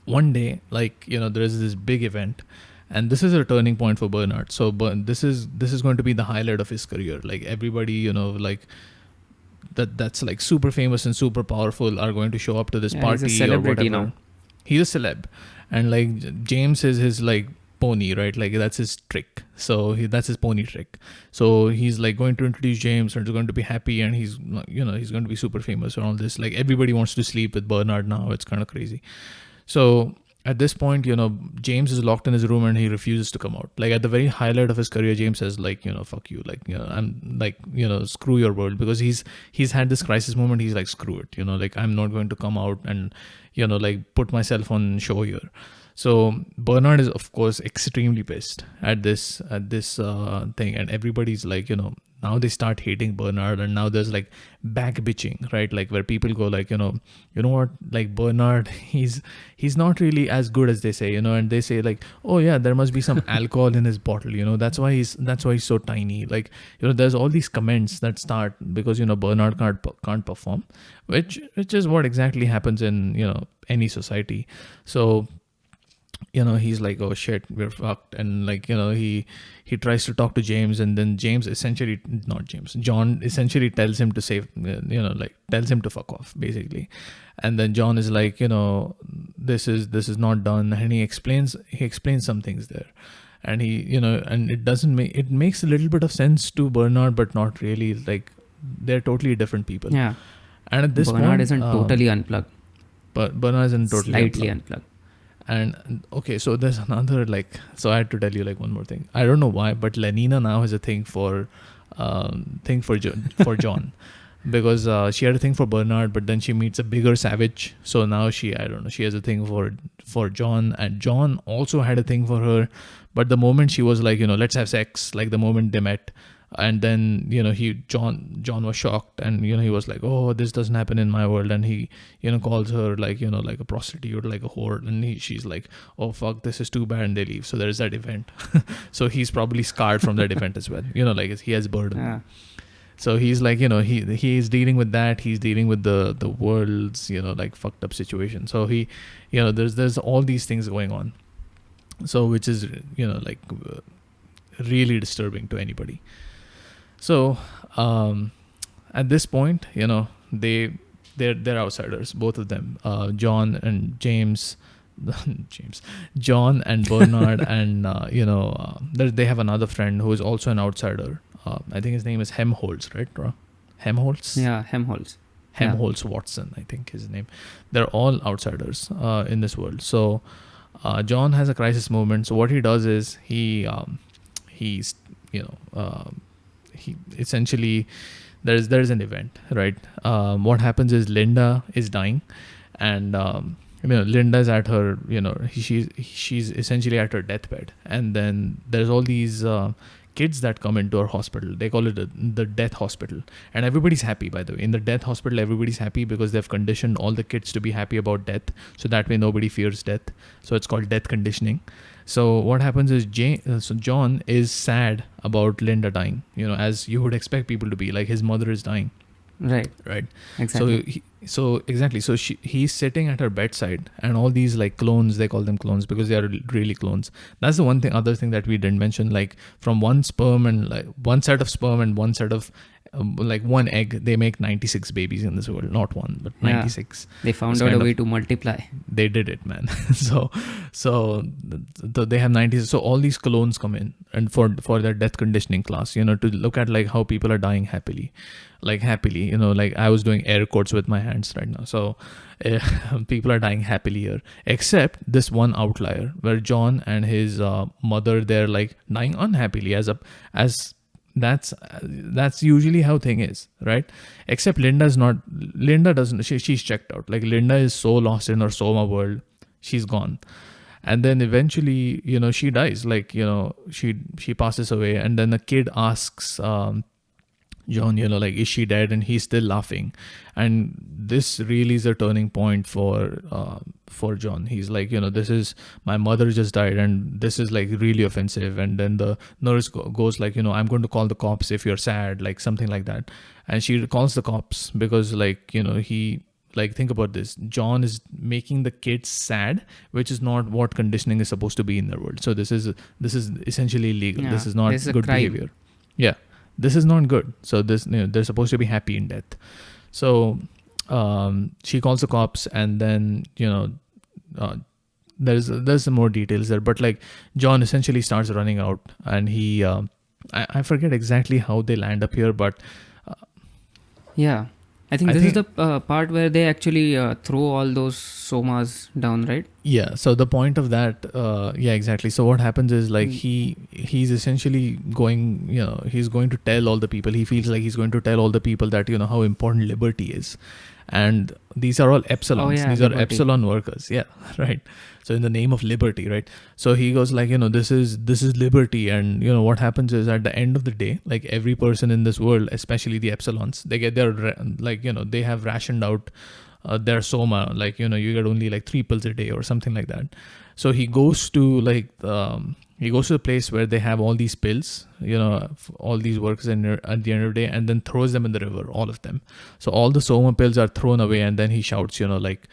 Speaker 1: one day, there is this big event, and this is a turning point for Bernard. So this is going to be the highlight of his career. Like everybody, that's like super famous and super powerful are going to show up to this party
Speaker 2: he's a celebrity
Speaker 1: or whatever.
Speaker 2: now.
Speaker 1: He's a celeb, and like James is his like pony, right? Like that's his trick. So that's his pony trick. So he's like going to introduce James, and he's going to be happy, and he's he's going to be super famous and all this. Like everybody wants to sleep with Bernard now. It's kind of crazy. So at this point, James is locked in his room and he refuses to come out. Like at the very highlight of his career, James says like, fuck you. Like, I'm like, screw your world, because he's had this crisis moment. He's like, screw it. Like I'm not going to come out and, like put myself on show here. So Bernard is of course extremely pissed at this thing, and everybody's like, now they start hating Bernard, and now there's like back bitching, right? Like where people go like, you know what, like Bernard, he's not really as good as they say, and they say like, oh yeah, there must be some alcohol in his bottle, that's why he's so tiny. Like, there's all these comments that start because, Bernard can't perform, which is what exactly happens in, any society. So, he's like, oh shit, we're fucked. And like, he tries to talk to James, and then John essentially tells him to say, tells him to fuck off basically. And then John is like, this is not done. And he explains some things there. And he, and it makes a little bit of sense to Bernard, but not really. Like they're totally different people.
Speaker 2: Yeah.
Speaker 1: And at this
Speaker 2: Bernard
Speaker 1: point,
Speaker 2: isn't totally unplugged.
Speaker 1: But Bernard isn't totally
Speaker 2: Slightly unplugged.
Speaker 1: And okay, so there's another so I had to tell you one more thing. I don't know why, but Lenina now has a thing for John. because she had a thing for Bernard, but then she meets a bigger savage. So now she has a thing for John, and John also had a thing for her. But the moment she was like, let's have sex, like the moment they met, and then John was shocked, and he was like, oh, this doesn't happen in my world, and he calls her like like a prostitute, like a whore, and she's like, oh fuck, this is too bad, and they leave. So there's that event. So he's probably scarred from that event as well, like he has burden.
Speaker 2: Yeah.
Speaker 1: So he's like, he's dealing with that. He's dealing with the world's, like fucked up situation. So he, there's all these things going on. So which is, like really disturbing to anybody. So at this point, they're outsiders, both of them, John and James, John and Bernard, and they have another friend who is also an outsider. I think his name is Helmholtz, right? Helmholtz?
Speaker 2: Yeah, Helmholtz.
Speaker 1: Helmholtz Watson, I think his name. They're all outsiders in this world. So John has a crisis moment. So what he does is he essentially there's an event, right? What happens is Linda is dying, and Linda's at her, she's essentially at her deathbed, and then there's all these kids that come into our hospital. They call it the death hospital, and everybody's happy, by the way. In the death hospital, everybody's happy because they've conditioned all the kids to be happy about death, so that way nobody fears death. So it's called death conditioning. So what happens is John is sad about Linda dying, as you would expect people to be, like his mother is dying.
Speaker 2: Right.
Speaker 1: Exactly. So he's sitting at her bedside, and all these like clones, they call them clones because they are really clones. That's the other thing that we didn't mention, like from one sperm and like one set of sperm and one set of like one egg, they make 96 babies in this world. Not one, but 96.
Speaker 2: They found out a way to multiply.
Speaker 1: They did it, man. so they have 96. So all these clones come in, and for their death conditioning class, to look at like how people are dying happily, like I was doing air quotes with my hands right now. So people are dying happily here, except this one outlier where John and his mother, they're like dying unhappily as that's usually how thing is, right? Except Linda doesn't, she's checked out. Like Linda is so lost in her soma world, she's gone. And then eventually, she dies, like, she passes away, and then the kid asks John, like, is she dead? And he's still laughing. And this really is a turning point for John. He's like, this is, my mother just died, and this is like really offensive. And then the nurse goes like, I'm going to call the cops if you're sad, like something like that. And she calls the cops because like, he, like, think about this. John is making the kids sad, which is not what conditioning is supposed to be in their world. So this is essentially illegal.
Speaker 2: Yeah,
Speaker 1: this is not good behavior. Yeah. This is not good. So this, they're supposed to be happy in death. So she calls the cops, and then there's some more details there. But like John essentially starts running out, and he I forget exactly how they land up here, but
Speaker 2: yeah. I think this is the part where they actually throw all those somas down, right?
Speaker 1: Yeah. So the point of that, yeah, exactly. So what happens is like he's essentially going, he's going to tell all the people. He feels like he's going to tell all the people that how important liberty is, and these are all epsilons.
Speaker 2: Oh, yeah,
Speaker 1: these
Speaker 2: liberty.
Speaker 1: are epsilon workers. Yeah, right. So in the name of liberty, right? So he goes like, this is liberty, and what happens is at the end of the day, like every person in this world, especially the epsilons, they get their like they have rationed out their soma, like you get only like 3 pills a day or something like that. So he goes to like the place where they have all these pills, all these workers at the end of the day, and then throws them in the river, all of them. So all the soma pills are thrown away, and then he shouts, like,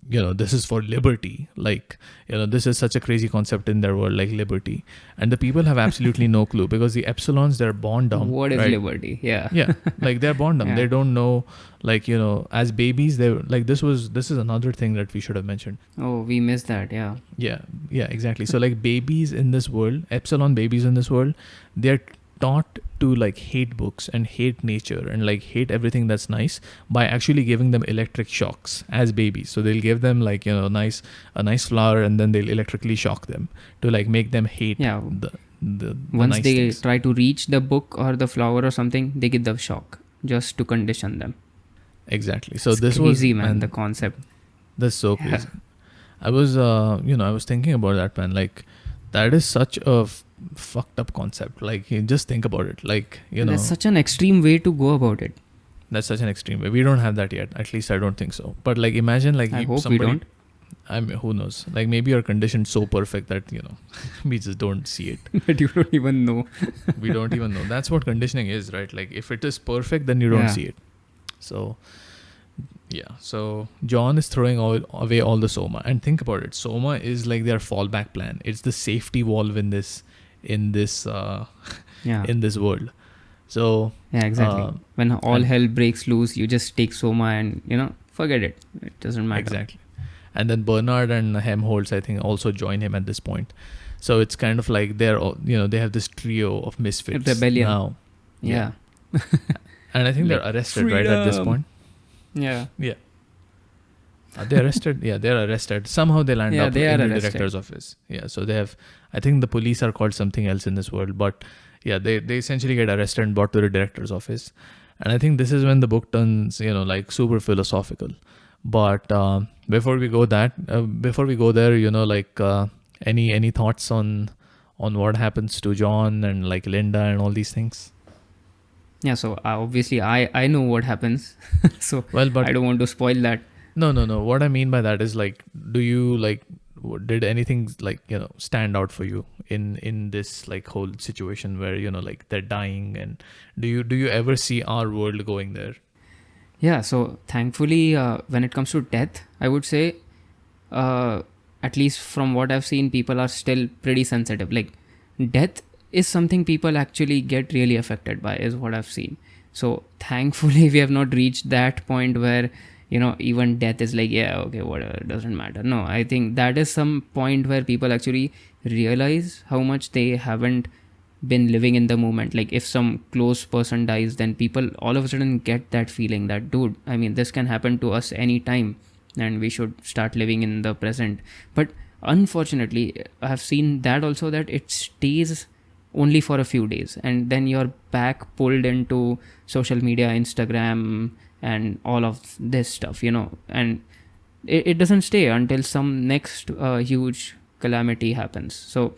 Speaker 1: this is for liberty. Like, this is such a crazy concept in their world, like liberty. And the people have absolutely no clue, because the epsilons, they're born dumb.
Speaker 2: What is
Speaker 1: right?
Speaker 2: liberty? Yeah.
Speaker 1: Yeah. Like they're born dumb.
Speaker 2: Yeah.
Speaker 1: They don't know, like, as babies, they like, this is another thing that we should have mentioned.
Speaker 2: Oh, we missed that. Yeah.
Speaker 1: Yeah. Yeah, exactly. So like babies in this world, epsilon babies in this world, they're taught to like hate books and hate nature and like hate everything that's nice by actually giving them electric shocks as babies. So they'll give them like a nice flower, and then they'll electrically shock them to like make them hate the
Speaker 2: once
Speaker 1: nice
Speaker 2: they
Speaker 1: things.
Speaker 2: try to reach the book or the flower or something, they get the shock. just to condition them.
Speaker 1: Exactly. So
Speaker 2: It's
Speaker 1: this
Speaker 2: crazy,
Speaker 1: was,
Speaker 2: man, the concept.
Speaker 1: that's so crazy. I was, I was thinking about that, man. Like, that is such a fucked up concept. Like, you just think about it. Like,
Speaker 2: That's such an extreme way to go about it.
Speaker 1: That's such an extreme way. We don't have that yet. At least I don't think so. But like, imagine like
Speaker 2: I
Speaker 1: you,
Speaker 2: hope
Speaker 1: somebody,
Speaker 2: we don't.
Speaker 1: I mean, who knows? Like maybe you're conditioned so perfect that, we just don't see it.
Speaker 2: But you don't even know.
Speaker 1: We don't even know. That's what conditioning is, right? Like if it is perfect, then you don't see it. So, yeah. So John is throwing away all the soma. And think about it. Soma is like their fallback plan. It's the safety valve in this in this world. So
Speaker 2: yeah, exactly. When all hell breaks loose, you just take soma and forget it. It doesn't matter.
Speaker 1: Exactly. And then Bernard and Helmholtz, I think, also join him at this point. So it's kind of like they're they have this trio of misfits
Speaker 2: rebellion
Speaker 1: now.
Speaker 2: Yeah.
Speaker 1: And I think they're arrested right at this point.
Speaker 2: Yeah.
Speaker 1: Are they arrested? Yeah, they're arrested. Somehow they land up in the director's office. Yeah, so they have, I think the police are called something else in this world, but yeah, they essentially get arrested and brought to the director's office. And I think this is when the book turns, like super philosophical. But before we go there, any thoughts on what happens to John and like Linda and all these things?
Speaker 2: Yeah, so obviously I know what happens. So
Speaker 1: but
Speaker 2: I don't want to spoil that.
Speaker 1: No. What I mean by that is like, do you like, did anything like, stand out for you in this like whole situation where, like they're dying, and do you ever see our world going there?
Speaker 2: Yeah, so thankfully, when it comes to death, I would say, at least from what I've seen, people are still pretty sensitive. Like, death is something people actually get really affected by, is what I've seen. So thankfully, we have not reached that point where, even death is like, yeah, okay, whatever, it doesn't matter. No, I think that is some point where people actually realize how much they haven't been living in the moment. Like if some close person dies, then people all of a sudden get that feeling that, dude, I mean, this can happen to us anytime and we should start living in the present. But unfortunately, I have seen that also, that it stays only for a few days and then you're back pulled into social media, Instagram and all of this stuff, and it doesn't stay until some next huge calamity happens. So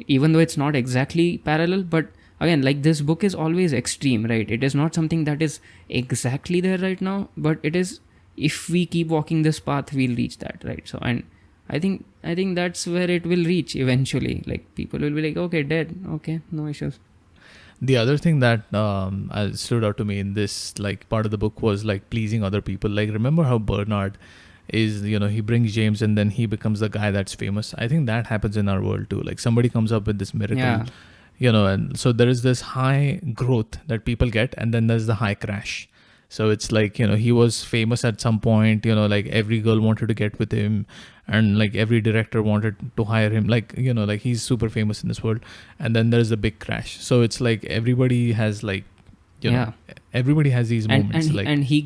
Speaker 2: even though it's not exactly parallel, but again, like this book is always extreme, right? It is not something that is exactly there right now, but it is, if we keep walking this path, we'll reach that, right? So, and I think that's where it will reach eventually. Like people will be like, okay, dead, okay, no issues.
Speaker 1: The other thing that stood out to me in this like part of the book was like pleasing other people. Like remember how Bernard is, he brings James and then he becomes the guy that's famous. I think that happens in our world too. Like somebody comes up with this miracle, and so there is this high growth that people get and then there's the high crash. So it's like, he was famous at some point, like every girl wanted to get with him and like every director wanted to hire him. Like, like he's super famous in this world. And then there's the big crash. So it's like everybody has like, everybody has these moments.
Speaker 2: And he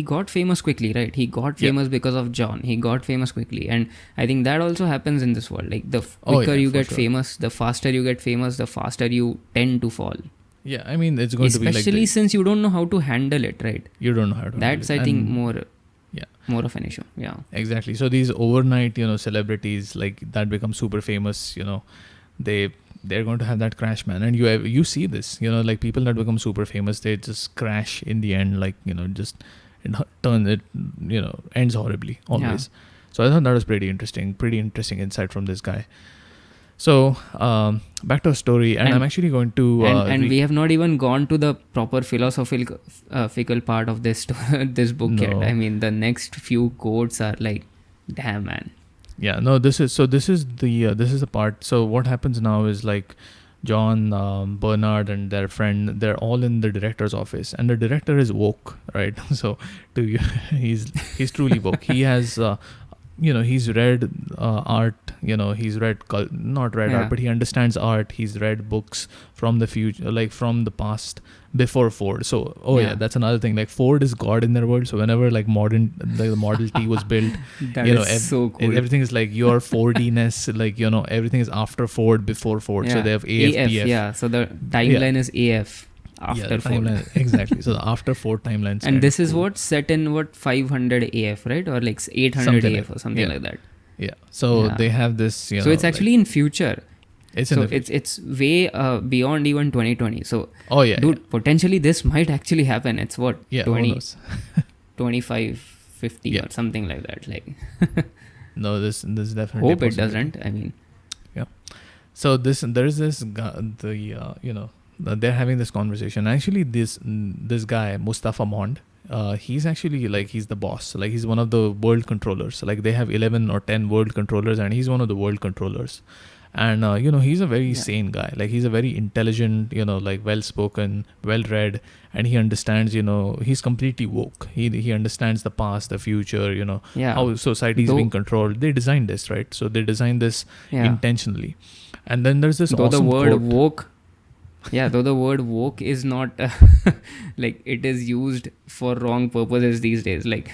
Speaker 2: got famous quickly, right? He got famous because of John. He got famous quickly. And I think that also happens in this world. Like the quicker you get famous, the faster you get famous, the faster you tend to fall.
Speaker 1: Yeah, I mean, it's going to be like...
Speaker 2: Especially since you don't know how to handle it, right?
Speaker 1: You don't know how to handle it.
Speaker 2: That's, I think, more of an issue. Yeah.
Speaker 1: Exactly. So these overnight, celebrities, like that become super famous, they're going to have that crash, man. And you see this, like people that become super famous, they just crash in the end, like, just ends horribly, always. Yeah. So I thought that was pretty interesting insight from this guy. So back to our story, and I'm actually going to
Speaker 2: and we have not even gone to the proper philosophical part of this this book yet. I mean, the next few quotes are like, damn, man.
Speaker 1: Yeah, no, this is the part. So what happens now is like John, Bernard, and their friend, they're all in the director's office, and the director is woke, right? So he's truly woke. He has he's read art, he's read not read art, but he understands art. He's read books from the future, like from the past, before Ford. So that's another thing. Like Ford is God in their world. So whenever like the Model T was built,
Speaker 2: so cool.
Speaker 1: Everything is like your Fordiness, like everything is after Ford, before Ford. So they have AF, BF.
Speaker 2: Yeah. So the timeline is AF. after
Speaker 1: the
Speaker 2: 4.
Speaker 1: timeline, exactly. So the after 4 timelines.
Speaker 2: And this is what set in what 500 AF, right? Or like 800
Speaker 1: Something
Speaker 2: AF or something like that.
Speaker 1: Yeah. So
Speaker 2: Yeah.
Speaker 1: they have this, you
Speaker 2: So
Speaker 1: know,
Speaker 2: it's actually in future.
Speaker 1: it's in
Speaker 2: So
Speaker 1: the future.
Speaker 2: it's way beyond even 2020. So
Speaker 1: Oh yeah,
Speaker 2: dude, potentially this might actually happen. It's what,
Speaker 1: yeah. Who
Speaker 2: 20,
Speaker 1: knows?
Speaker 2: 25, 50
Speaker 1: Yeah.
Speaker 2: or something like that. Like,
Speaker 1: No, this definitely.
Speaker 2: hope it
Speaker 1: possibility.
Speaker 2: doesn't. I mean,
Speaker 1: So there's this guy, they're having this conversation. Actually, this guy Mustafa Mond, he's actually like he's the boss. Like he's one of the world controllers. Like they have 11 or 10 world controllers, and he's one of the world controllers. And he's a very sane guy. Like he's a very intelligent, like well spoken, well read, and he understands. He's completely woke. He understands the past, the future.
Speaker 2: yeah.
Speaker 1: How society is being controlled. They designed this, right? So they designed this intentionally. And then there's this
Speaker 2: though
Speaker 1: awesome
Speaker 2: the word
Speaker 1: quote.
Speaker 2: woke, though the word woke is not like it is used for wrong purposes these days. Like,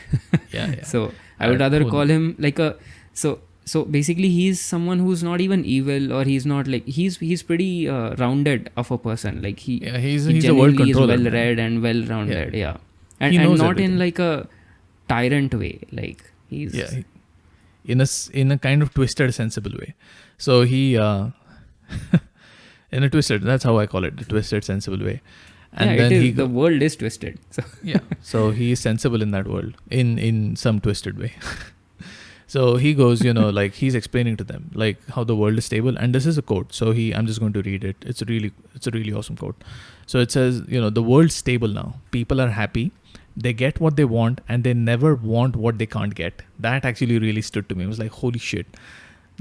Speaker 1: Yeah.
Speaker 2: so I would rather call him like a so basically he's someone who's not even evil, or he's not like he's pretty rounded of a person. Like he
Speaker 1: he's a world
Speaker 2: genuinely is
Speaker 1: controller.
Speaker 2: well read and well rounded. Yeah. And,
Speaker 1: He knows
Speaker 2: not
Speaker 1: everything.
Speaker 2: in like a tyrant way. Like he's
Speaker 1: In a kind of twisted, sensible way. So he in a twisted. That's how I call it, the twisted, sensible way. And then
Speaker 2: the world is twisted. So
Speaker 1: so he is sensible in that world in some twisted way. So he goes, like he's explaining to them like how the world is stable, and this is a quote. So I'm just going to read it. It's a really awesome quote. So it says, the world's stable now. People are happy. They get what they want, and they never want what they can't get. That actually really stood to me. It was like, holy shit.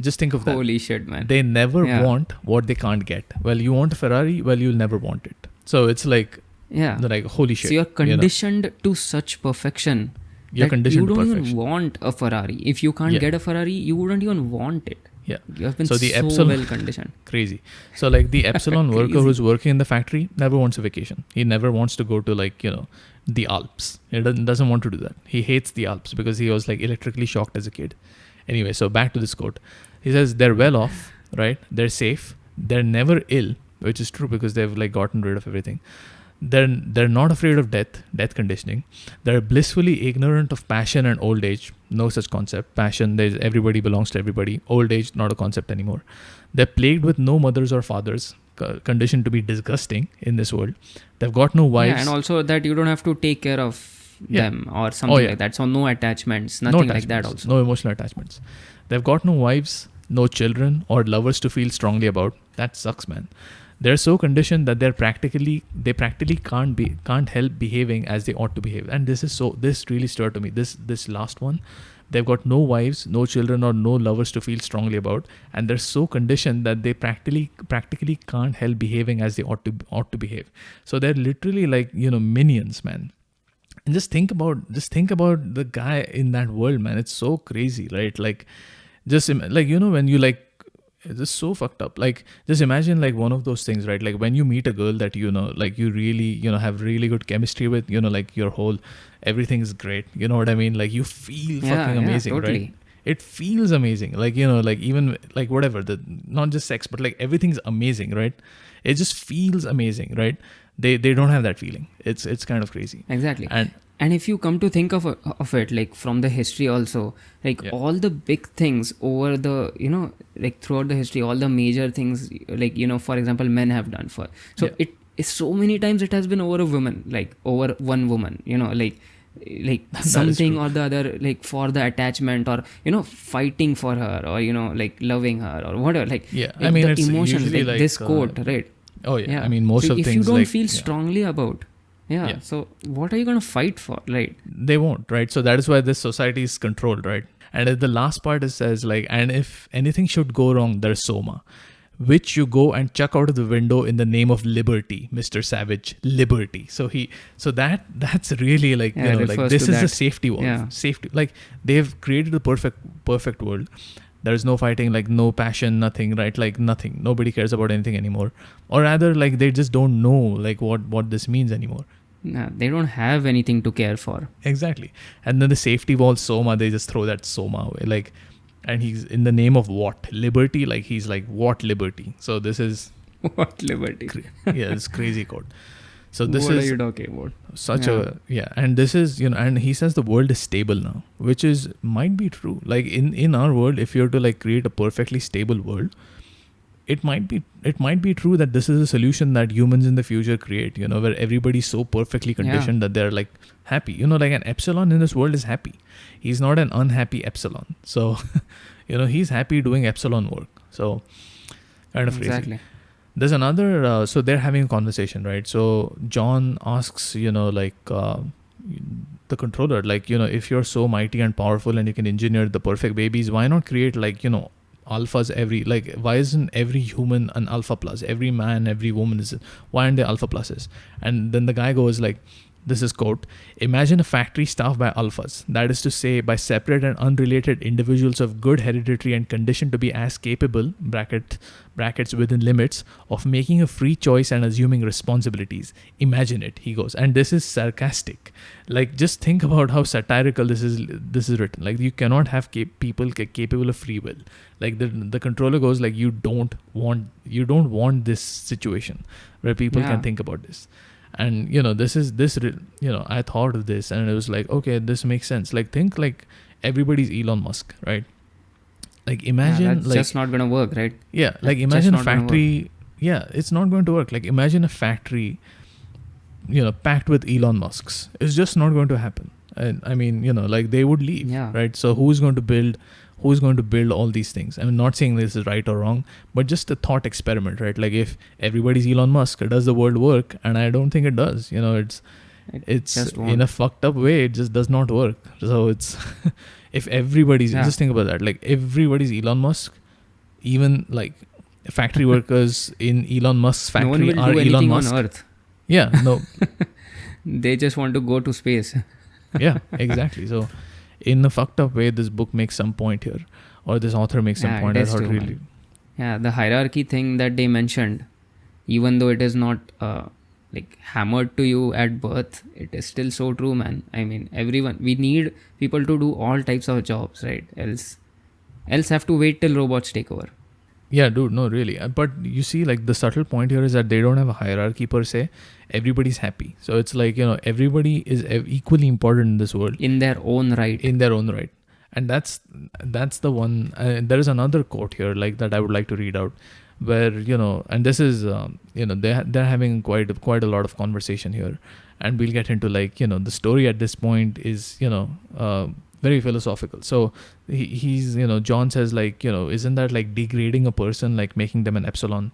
Speaker 1: Just think of that.
Speaker 2: holy shit, man.
Speaker 1: They never want what they can't get. Well, you want a Ferrari? Well, you'll never want it. So it's like, like holy shit.
Speaker 2: So you're conditioned to such perfection.
Speaker 1: You're conditioned
Speaker 2: you
Speaker 1: to
Speaker 2: don't
Speaker 1: perfection.
Speaker 2: even want a Ferrari. If you can't get a Ferrari, you wouldn't even want it.
Speaker 1: Yeah.
Speaker 2: You have been
Speaker 1: So the
Speaker 2: so
Speaker 1: Epsilon-
Speaker 2: well conditioned.
Speaker 1: Crazy. So like the Epsilon worker who's working in the factory never wants a vacation. He never wants to go to like, the Alps. He doesn't want to do that. He hates the Alps because he was like electrically shocked as a kid. Anyway, so back to this quote. He says they're well off, right? They're safe. They're never ill, which is true because they've like gotten rid of everything. They're not afraid of death conditioning. They're blissfully ignorant of passion and old age. No such concept. Passion, everybody belongs to everybody. Old age, not a concept anymore. They're plagued with no mothers or fathers, conditioned to be disgusting in this world. They've got no wives.
Speaker 2: Yeah, and also that you don't have to take care of them or something like that. So no attachments, nothing like that also.
Speaker 1: No emotional attachments. They've got no wives, no children or lovers to feel strongly about. That sucks, man. They're so conditioned that they practically can't help behaving as they ought to behave. And this really stirred to me. This last one, they've got no wives, no children or no lovers to feel strongly about, and they're so conditioned that they practically can't help behaving as they ought to behave. So they're literally like, minions, man. And just think about the guy in that world, man. It's so crazy, right? Like just like, when you like, it's just so fucked up. Like just imagine like one of those things, right? Like when you meet a girl that like you really have really good chemistry with, like your whole everything is great, you know what I mean? Like you feel fucking amazing,
Speaker 2: totally.
Speaker 1: right? It feels amazing, like like even like whatever, the not just sex but like everything's amazing, right? It just feels amazing, right? They don't have that feeling. It's kind of crazy.
Speaker 2: Exactly. And if you come to think of it, like from the history also, like all the big things over the, like throughout the history, all the major things, like, for example, men have done for. So it is so many times it has been over a woman, like over one woman, like something or the other, like for the attachment or, fighting for her or, like loving her or whatever. Like,
Speaker 1: I mean,
Speaker 2: the
Speaker 1: it's
Speaker 2: emotions,
Speaker 1: usually
Speaker 2: like this quote, right?
Speaker 1: Oh yeah. I mean, most
Speaker 2: so
Speaker 1: of
Speaker 2: if
Speaker 1: things
Speaker 2: you don't
Speaker 1: like,
Speaker 2: feel strongly about, so what are you going to fight for, right?
Speaker 1: They won't, right? So that is why this society is controlled, right? And at the last part it says like, and if anything should go wrong, there's Soma, which you go and chuck out of the window in the name of liberty, Mr. Savage. Liberty. So that's really like, like this is the safety wall. Safety. Like they've created the perfect world. There's no fighting, like no passion, nothing, right? Like nothing. Nobody cares about anything anymore. Or rather, like they just don't know like what this means anymore.
Speaker 2: Nah, they don't have anything to care for.
Speaker 1: Exactly. And then the safety wall, Soma, they just throw that Soma away. Like, and he's in the name of what? Liberty? Like he's like, what liberty? So this is...
Speaker 2: What liberty?
Speaker 1: It's crazy code. So this
Speaker 2: what
Speaker 1: is
Speaker 2: are you talking about?
Speaker 1: such a and this is, and he says the world is stable now, which is might be true. Like in our world, if you're to like create a perfectly stable world, it might be true that this is a solution that humans in the future create, where everybody's so perfectly conditioned that they're like happy, like an epsilon in this world is happy. He's not an unhappy epsilon. So he's happy doing epsilon work. So kind of crazy. There's another, so they're having a conversation, right? So John asks, the controller, like, if you're so mighty and powerful and you can engineer the perfect babies, why not create like, alphas why isn't every human an alpha plus? Every man, every woman why aren't they alpha pluses? And then the guy goes like, this is quote, imagine a factory staffed by alphas, that is to say by separate and unrelated individuals of good hereditary and conditioned to be as capable, brackets within limits, of making a free choice and assuming responsibilities. Imagine it, he goes. And this is sarcastic. Like, just think about how satirical this is written. Like, you cannot have people capable of free will. Like the controller goes like, you don't want this situation where people can think about this. And I thought of this and it was like, okay, this makes sense. Like, think like everybody's Elon Musk, right? Like, imagine
Speaker 2: that's just not gonna work, right?
Speaker 1: Yeah, like imagine a factory. Yeah, it's not going to work. Like, imagine a factory, packed with Elon Musks. It's just not going to happen. And I mean, like they would leave, right? So who's going to build all these things? I'm not saying this is right or wrong, but just a thought experiment, right? Like, if everybody's Elon Musk, does the world work? And I don't think it does. It's in a fucked up way. It just does not work. So it's if everybody's just think about that. Like, everybody's Elon Musk, even like factory workers in Elon Musk's factory
Speaker 2: no one will
Speaker 1: are
Speaker 2: do
Speaker 1: Elon
Speaker 2: anything
Speaker 1: Musk
Speaker 2: on Earth.
Speaker 1: Yeah, no.
Speaker 2: They just want to go to space.
Speaker 1: Yeah, exactly. So in a fucked up way, this book makes some point here, or this author makes some point. I thought really.
Speaker 2: Yeah, the hierarchy thing that they mentioned, even though it is not like hammered to you at birth, it is still so true, man. I mean, we need people to do all types of jobs, right? Else have to wait till robots take over.
Speaker 1: Yeah, dude, no, really. But you see, like, the subtle point here is that they don't have a hierarchy per se. Everybody's happy. So it's like, everybody is equally important in this world.
Speaker 2: In their own right.
Speaker 1: And that's the one. There is another quote here, like, that I would like to read out, where, and this is, they're having quite a lot of conversation here. And we'll get into, like, the story at this point is, very philosophical. So he's, John says, like, isn't that like degrading a person, like making them an epsilon?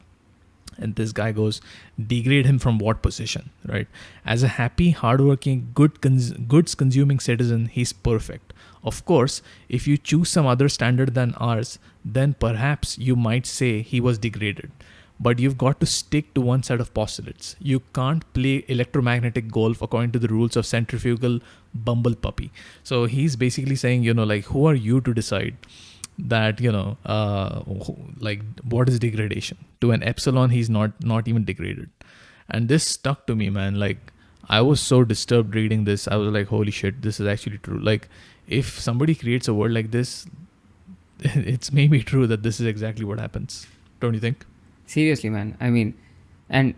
Speaker 1: And this guy goes, degrade him from what position, right? As a happy, hardworking, goods consuming citizen, he's perfect. Of course, if you choose some other standard than ours, then perhaps you might say he was degraded. But you've got to stick to one set of postulates. You can't play electromagnetic golf according to the rules of centrifugal bumble puppy. So he's basically saying, like, who are you to decide that, like, what is degradation? To an epsilon, he's not even degraded. And this stuck to me, man. Like, I was so disturbed reading this. I was like, holy shit, this is actually true. Like, if somebody creates a world like this, it's maybe true that this is exactly what happens. Don't you think?
Speaker 2: Seriously, man. I mean, and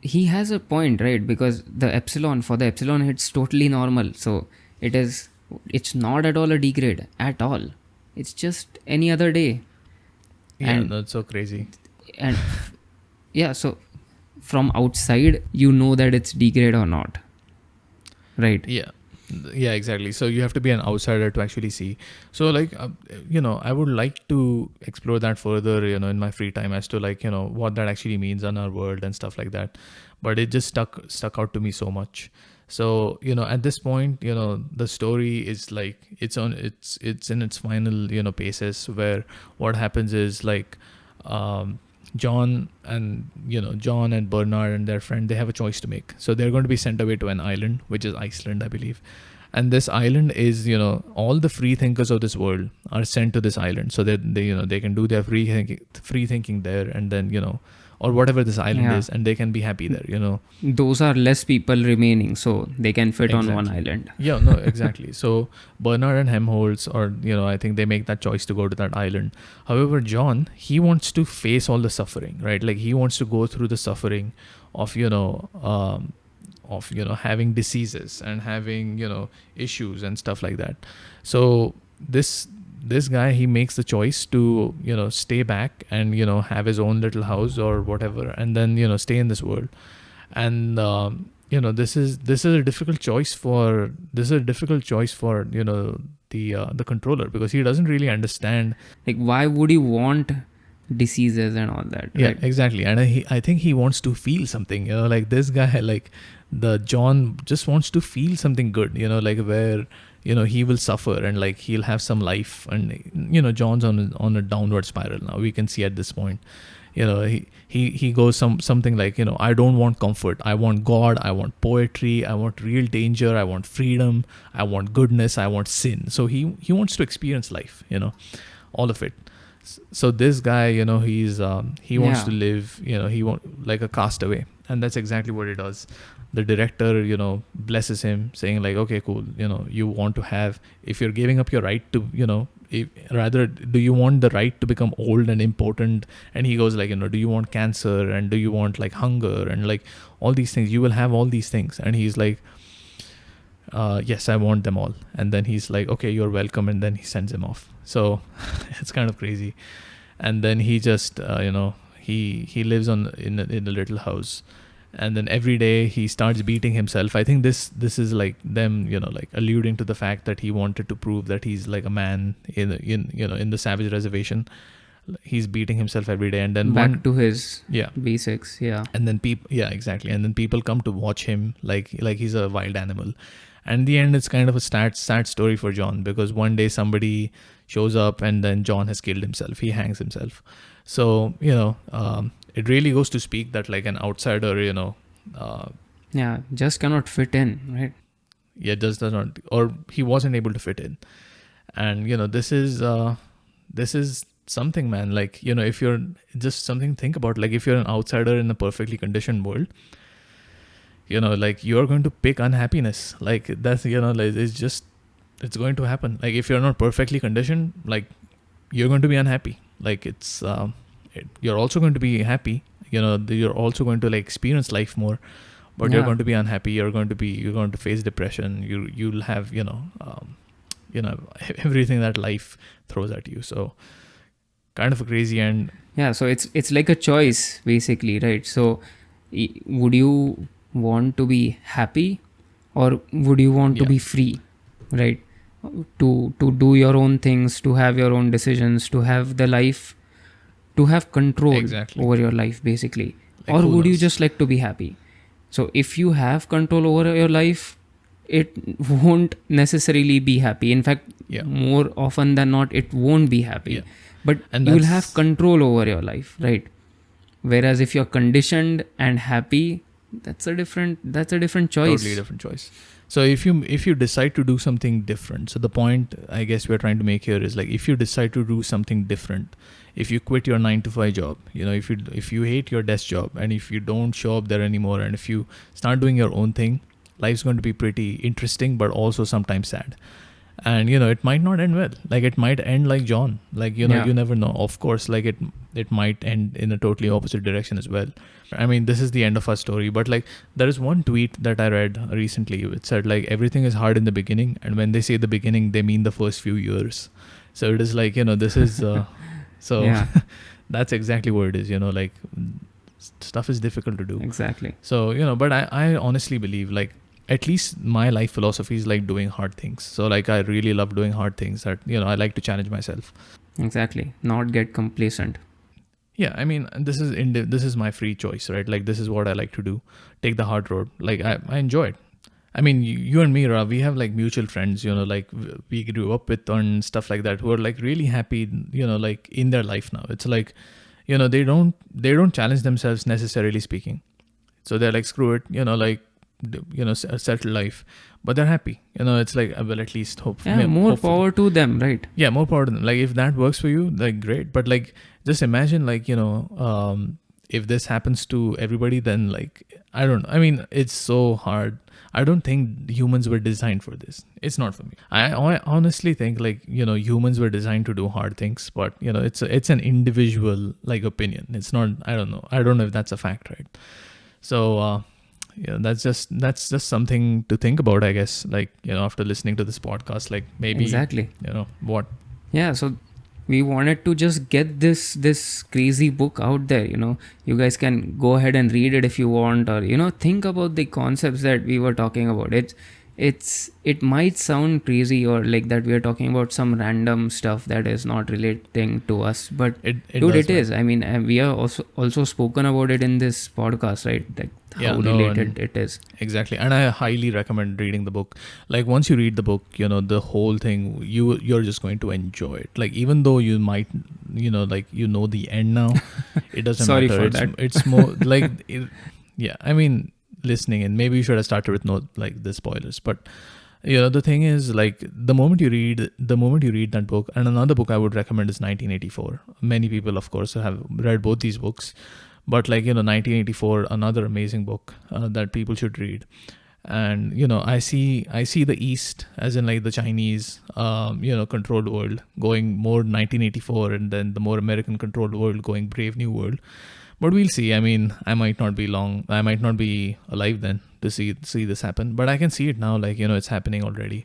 Speaker 2: he has a point, right? Because for the epsilon, it's totally normal. So it's not at all a degrade at all. It's just any other day.
Speaker 1: Yeah, and that's so crazy.
Speaker 2: And yeah, so from outside, that it's degrade or not. Right?
Speaker 1: Yeah, exactly. So you have to be an outsider to actually see. So, like, I would like to explore that further, in my free time, as to, like, what that actually means on our world and stuff like that. But it just stuck out to me so much. So, at this point, the story is like, it's in its final, paces, where what happens is, like, John and Bernard and their friend, they have a choice to make. So they're going to be sent away to an island, which is Iceland, I believe. And this island is, all the free thinkers of this world are sent to this island so that they can do their free thinking there. And then, or whatever this island
Speaker 2: Yeah.
Speaker 1: is, and they can be happy there, you know.
Speaker 2: Those are less people remaining, so they can fit on one island.
Speaker 1: Yeah, no, exactly. So Bernard and Helmholtz, or, you know, I think they make that choice to go to that island. However, John, he wants to face all the suffering, right? Like, he wants to go through the suffering of, having diseases and having, you know, issues and stuff like that. So this guy, he makes the choice to, you know, stay back and, you know, have his own little house or whatever, and then, you know, stay in this world. And you know, this is a difficult choice for you know, the controller, because he doesn't really understand.
Speaker 2: Like, why would you want diseases and all that?
Speaker 1: Yeah,
Speaker 2: right?
Speaker 1: exactly. And I think he wants to feel something, you know, like this guy, like the John just wants to feel something good, you know, like where, you know, he will suffer and like he'll have some life. And, you know, John's on a downward spiral now, we can see at this point. You know, he goes something like, you know, I don't want comfort, I want God, I want poetry, I want real danger, I want freedom, I want goodness, I want sin. So he wants to experience life, you know, all of it. So this guy, you know, he wants to live, you know, he want like a castaway, and that's exactly what he does. The director, you know, blesses him, saying like, okay, cool, you know, you want to have, if you're giving up your right to, you know, rather, do you want the right to become old and impotent? And he goes like, you know, do you want cancer, and do you want like hunger and like all these things? You will have all these things. And he's like, yes, I want them all. And then he's like, okay, you're welcome. And then he sends him off. So it's kind of crazy. And then he just, you know, he lives in a little house. And then every day he starts beating himself. I think this is like them, you know, like alluding to the fact that he wanted to prove that he's like a man in the savage reservation. He's beating himself every day, and then
Speaker 2: back to his
Speaker 1: yeah
Speaker 2: basics. Yeah.
Speaker 1: And then exactly. And then people come to watch him like he's a wild animal. And in the end, it's kind of a sad story for John, because one day somebody shows up and then John has killed himself. He hangs himself. So, you know, it really goes to speak that like an outsider, you know,
Speaker 2: just cannot fit in, right?
Speaker 1: Yeah, just does not, or he wasn't able to fit in. And, you know, this is something, man. Like, you know, if you're just something to think about, like if you're an outsider in a perfectly conditioned world, you know, like you're going to pick unhappiness. Like that's, you know, like it's going to happen. Like if you're not perfectly conditioned, like you're going to be unhappy. Like you're also going to be happy, you know, you're also going to like experience life more, but you're going to be unhappy. You're going to face depression. You'll have, you know, everything that life throws at you. So kind of a crazy. And
Speaker 2: yeah, so it's like a choice basically, right? So would you want to be happy, or would you want to be free, right? To do your own things, to have your own decisions, to have the life, to have control over your life basically. Like, or would you just like to be happy? So if you have control over your life, it won't necessarily be happy. In fact, more often than not, it won't be happy. But you will have control over your life, right? Whereas if you're conditioned and happy, that's a different choice.
Speaker 1: Totally different choice. So if you decide to do something different, so the point I guess we're trying to make here is like, if you decide to do something different, if you quit your 9-to-5 job, you know, if you hate your desk job, and if you don't show up there anymore, and if you start doing your own thing, life's going to be pretty interesting, but also sometimes sad. And, you know, it might not end well. Like it might end like John, like, you know, you never know. Of course, like it might end in a totally opposite direction as well. I mean, this is the end of our story, but like there is one tweet that I read recently. It said like, everything is hard in the beginning, and when they say the beginning, they mean the first few years. So it is like, you know, this is that's exactly what it is, you know, like stuff is difficult to do.
Speaker 2: Exactly.
Speaker 1: So, you know, but I honestly believe, like, at least my life philosophy is like doing hard things. So like I really love doing hard things, that, you know, I like to challenge myself.
Speaker 2: Exactly. Not get complacent.
Speaker 1: Yeah, I mean, this is my free choice, right? Like this is what I like to do. Take the hard road. Like I enjoy it. I mean, you and me, Ra, we have like mutual friends, you know, like we grew up with and stuff like that, who are like really happy, you know, like in their life now. It's like, you know, they don't challenge themselves necessarily speaking. So they're like, screw it, you know, like, you know, settle life, but they're happy, you know. It's like, well, at least hopefully
Speaker 2: more power to them, right?
Speaker 1: More power to them. Like if that works for you, like great. But like just imagine, like, you know, if this happens to everybody, then like, I don't know. I mean, it's so hard. I don't think humans were designed for this. It's not for me. I honestly think like, humans were designed to do hard things, but it's an individual like opinion. It's not, I don't know if that's a fact, right? So, that's just something to think about, I guess, like, after listening to this podcast, like maybe,
Speaker 2: exactly,
Speaker 1: what?
Speaker 2: Yeah. So we wanted to just get this crazy book out there. You guys can go ahead and read it if you want, or think about the concepts that we were talking about. It might sound crazy, or like that we are talking about some random stuff that is not relating to us, but it is. I mean, we are also spoken about it in this podcast, right? Like how related it is.
Speaker 1: Exactly. And I highly recommend reading the book. Like once you read the book, the whole thing, you're just going to enjoy it. Like even though you might, like the end now, it doesn't
Speaker 2: Sorry
Speaker 1: matter.
Speaker 2: for that.
Speaker 1: It's more like, I mean, listening, and maybe you should have started with the spoilers, but the thing is, like, the moment you read that book, and another book I would recommend is 1984. Many people, of course, have read both these books, but like 1984, another amazing book that people should read. And I see the East, as in like the Chinese controlled world, going more 1984, and then the more American controlled world going Brave New World. But we'll see. I mean, I might not be alive then to see this happen. But I can see it now, like, it's happening already.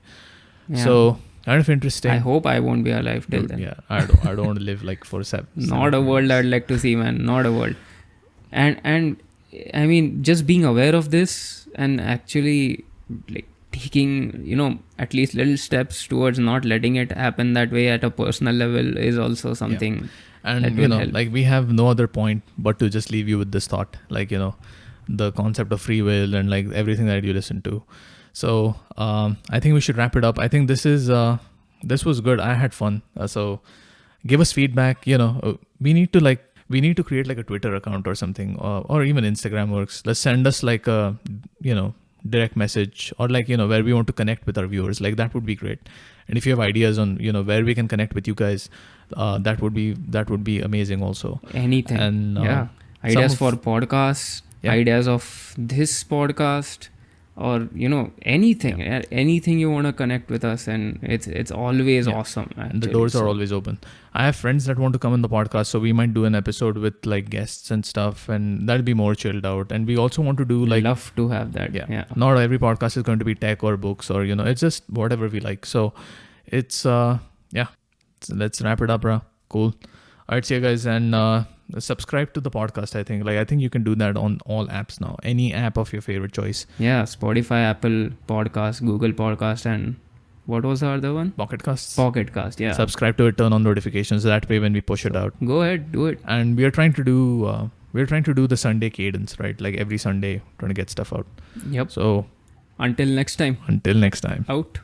Speaker 2: Yeah.
Speaker 1: So, kind of interesting.
Speaker 2: I hope I won't be alive till then.
Speaker 1: Yeah, I don't want to live like for seven.
Speaker 2: Not a world I'd like to see, man. Not a world. And I mean, just being aware of this and actually like taking, at least little steps towards not letting it happen that way at a personal level is also something.
Speaker 1: Yeah. And like we have no other point but to just leave you with this thought, like the concept of free will and like everything that you listen to. So I think we should wrap it up. I think this was good. I had fun. So give us feedback. We need to create like a Twitter account or something, or even Instagram works. Let's send us like a direct message, or like where we want to connect with our viewers. Like that would be great. And if you have ideas on where we can connect with you guys, that would be amazing also.
Speaker 2: Anything.
Speaker 1: And
Speaker 2: ideas for podcasts, ideas of this podcast, or anything you want to connect with us, and it's always awesome. Actually.
Speaker 1: The doors are always open. I have friends that want to come on the podcast, so we might do an episode with like guests and stuff, and that'll be more chilled out. And we also want to do like,
Speaker 2: love to have that. Yeah.
Speaker 1: Not every podcast is going to be tech or books, or it's just whatever we like. So it's So let's wrap it up, bro. Cool. All right, see you guys, and subscribe to the podcast. I think you can do that on all apps now. Any app of your favorite choice.
Speaker 2: Yeah, Spotify, Apple Podcast, Google Podcast, and what was the other one?
Speaker 1: Pocket Casts.
Speaker 2: Yeah.
Speaker 1: Subscribe to it. Turn on notifications. That way, when we push it out,
Speaker 2: go ahead, do it.
Speaker 1: And we are trying to do the Sunday cadence, right? Like every Sunday, trying to get stuff out.
Speaker 2: Yep.
Speaker 1: So
Speaker 2: until next time.
Speaker 1: Out.